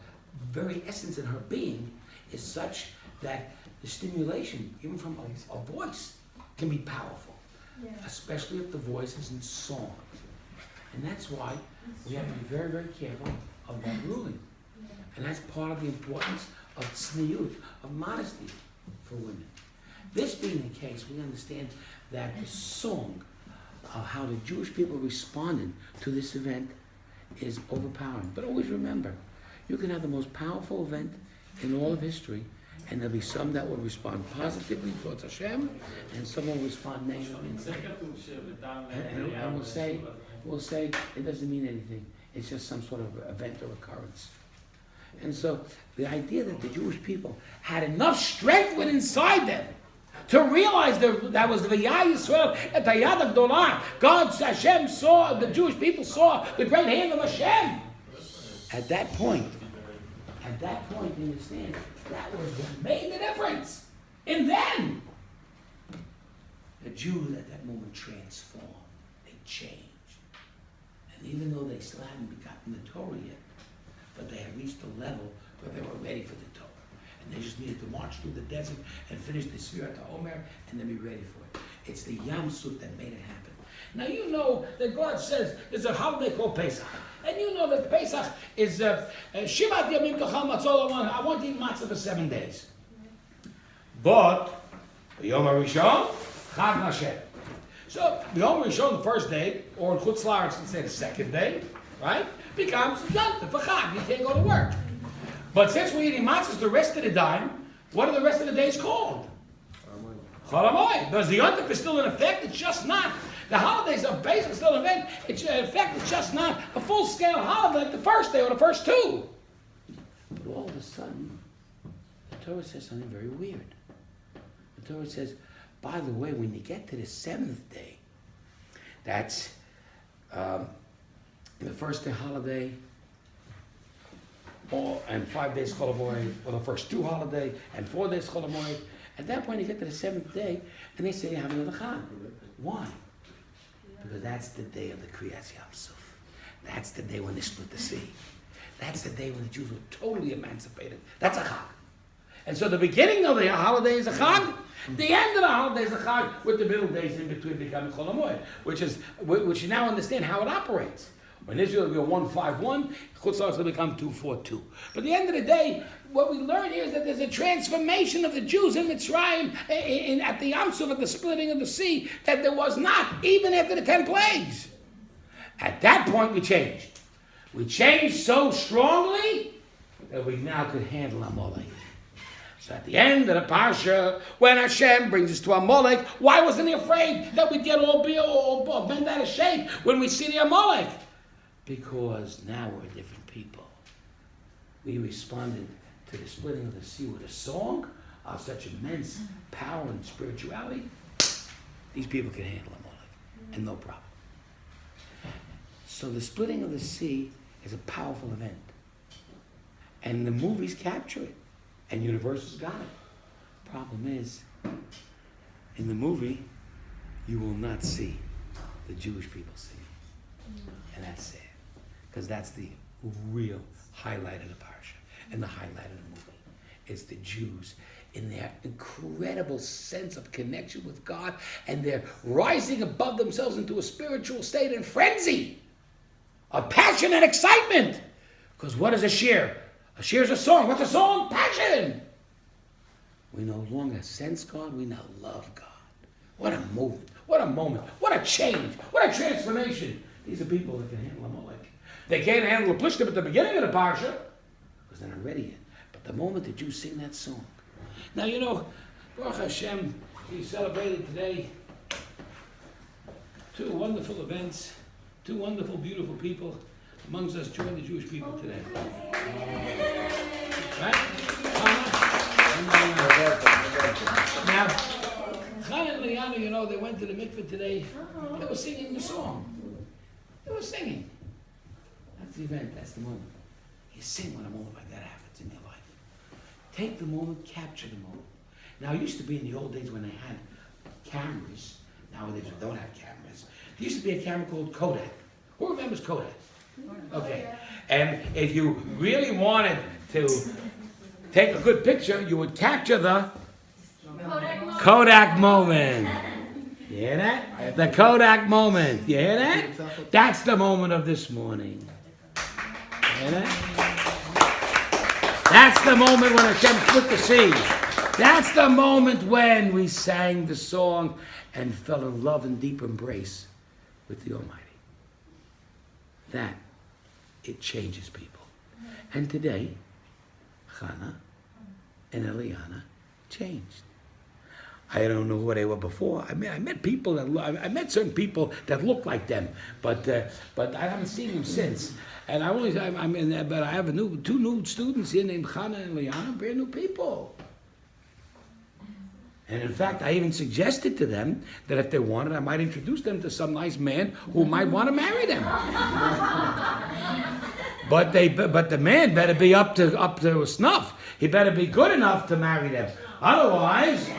very essence in her being is such that the stimulation, even from a voice, can be powerful. Especially if the voice is in song. And that's why we have to be very, very careful of that ruling. And that's part of the importance of tzniut, of modesty for women. This being the case, we understand that the song of how the Jewish people responded to this event is overpowering. But always remember, you can have the most powerful event in all of history, and there'll be some that will respond positively towards Hashem, and some will respond negatively. And we'll say it doesn't mean anything. It's just some sort of event or occurrence. And so the idea that the Jewish people had enough strength within inside them to realize that was the V'yah Yisrael at the Yad Gdolah. God, Hashem saw, the Jewish people saw the great hand of Hashem. At that point, you understand, that was what made the difference in them. The Jews at that moment transformed. They changed. And even though they still hadn't gotten the Torah yet, but they had reached a level where they were ready for the Torah. And they just needed to march through the desert and finish the Sfirat HaOmer and then be ready for it. It's the Yam Suf that made it happen. Now you know that God says there's a holiday called Pesach. And you know that Pesach is Shivat Yamim Kachal Matzol. I want to eat matzah for 7 days. But the Yom HaRishon, Chag Hashem. So the Yom HaRishon, the first day, or in Chutz La'aretz, let's say the second day, right, becomes Yom for Chag. You can't go to work. But since we're eating matzahs the rest of the time, what are the rest of the days called? Chol HaMoed. Because the Yom is still in effect, it's just not. The holidays are basically still in effect, it's just not a full-scale holiday like the first day or the first two. But all of a sudden, the Torah says something very weird. The Torah says, by the way, when you get to the seventh day, that's the first day holiday, and 5 days Chol HaMoed, or the first two holiday, and 4 days Chol HaMoed. At that point, you get to the seventh day, and they say you have another Chag. Why? Because that's the day of the Kriyas Yam Suf. That's the day when they split the sea. That's the day when the Jews were totally emancipated. That's a Chag. And so the beginning of the holiday is a Chag. The end of the holiday is a Chag, with the middle days in between becoming Chol HaMoed, which you now understand how it operates. When Israel will be 151, Chutz La'aretz will become 242. But at the end of the day, what we learn here is that there's a transformation of the Jews in Mitzrayim at the Yam Suf, at the splitting of the sea, that there was not, even after the 10 plagues. At that point, we changed. We changed so strongly that we now could handle Amalek. So at the end of the Parsha, when Hashem brings us to Amalek, why wasn't he afraid that we'd get all bent out of shape when we see the Amalek? Because now we're different people. We responded to the splitting of the sea with a song of such immense power and spirituality. These people can handle Amalek, and no problem. So the splitting of the sea is a powerful event. And the movies capture it. And Universal's got it. Problem is, in the movie, you will not see the Jewish people sing. And that's sad. Because that's the real highlight of the Parsha. And the highlight of the movie. It's the Jews in their incredible sense of connection with God, and they're rising above themselves into a spiritual state and frenzy of passion and excitement. Because what is a shir? A shir is a song. What's a song? Passion. We no longer sense God, we now love God. What a movement. What a moment. What a change. What a transformation. These are people that can handle Amalek. They can't handle the Plishtim at the beginning of the Parsha, because they're not ready yet. But the moment the Jews sing that song. Now, you know, Baruch Hashem, we celebrated today 2 wonderful events, 2 wonderful, beautiful people amongst us join the Jewish people today. Right? Now, Chana and Liana, you know, they went to the mikveh today. They were singing the song. They were singing. That's the event. That's the moment. You sing when a moment like that happens in your life. Take the moment, capture the moment. Now, it used to be in the old days when they had cameras. Nowadays, we don't have cameras. There used to be a camera called Kodak. Who remembers Kodak? Okay. And if you really wanted to take a good picture, you would capture the Kodak moment. You hear that? The Kodak moment. You hear that? That's the moment of this morning. You hear that? That's the moment when Hashem split the sea. That's the moment when we sang the song and fell in love and deep embrace with the Almighty. That, it changes people. And today, Chana and Eliana changed. I don't know who they were before. I met people that I met certain people that looked like them, but I haven't seen them since. And but I have two new students here named Chana and Eliana, brand new people. And in fact, I even suggested to them that if they wanted, I might introduce them to some nice man who might want to marry them. But the man better be up to snuff. He better be good enough to marry them. Otherwise,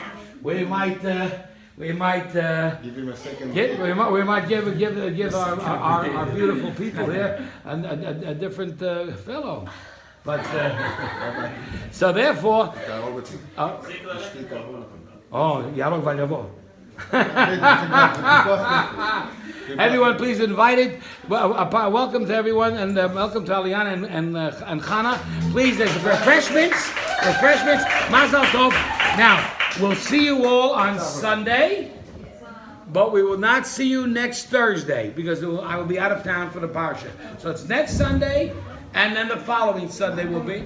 we might give him a second. we might give our beautiful people here a different fellow. But so therefore. Yarok Vayavo. Everyone, please invited. Welcome to everyone, and welcome to Aliana and Chana. Please, there's refreshments. Mazal Tov. Now, we'll see you all on Sunday, but we will not see you next Thursday because I will be out of town for the Parsha. So it's next Sunday, and then the following Sunday will be.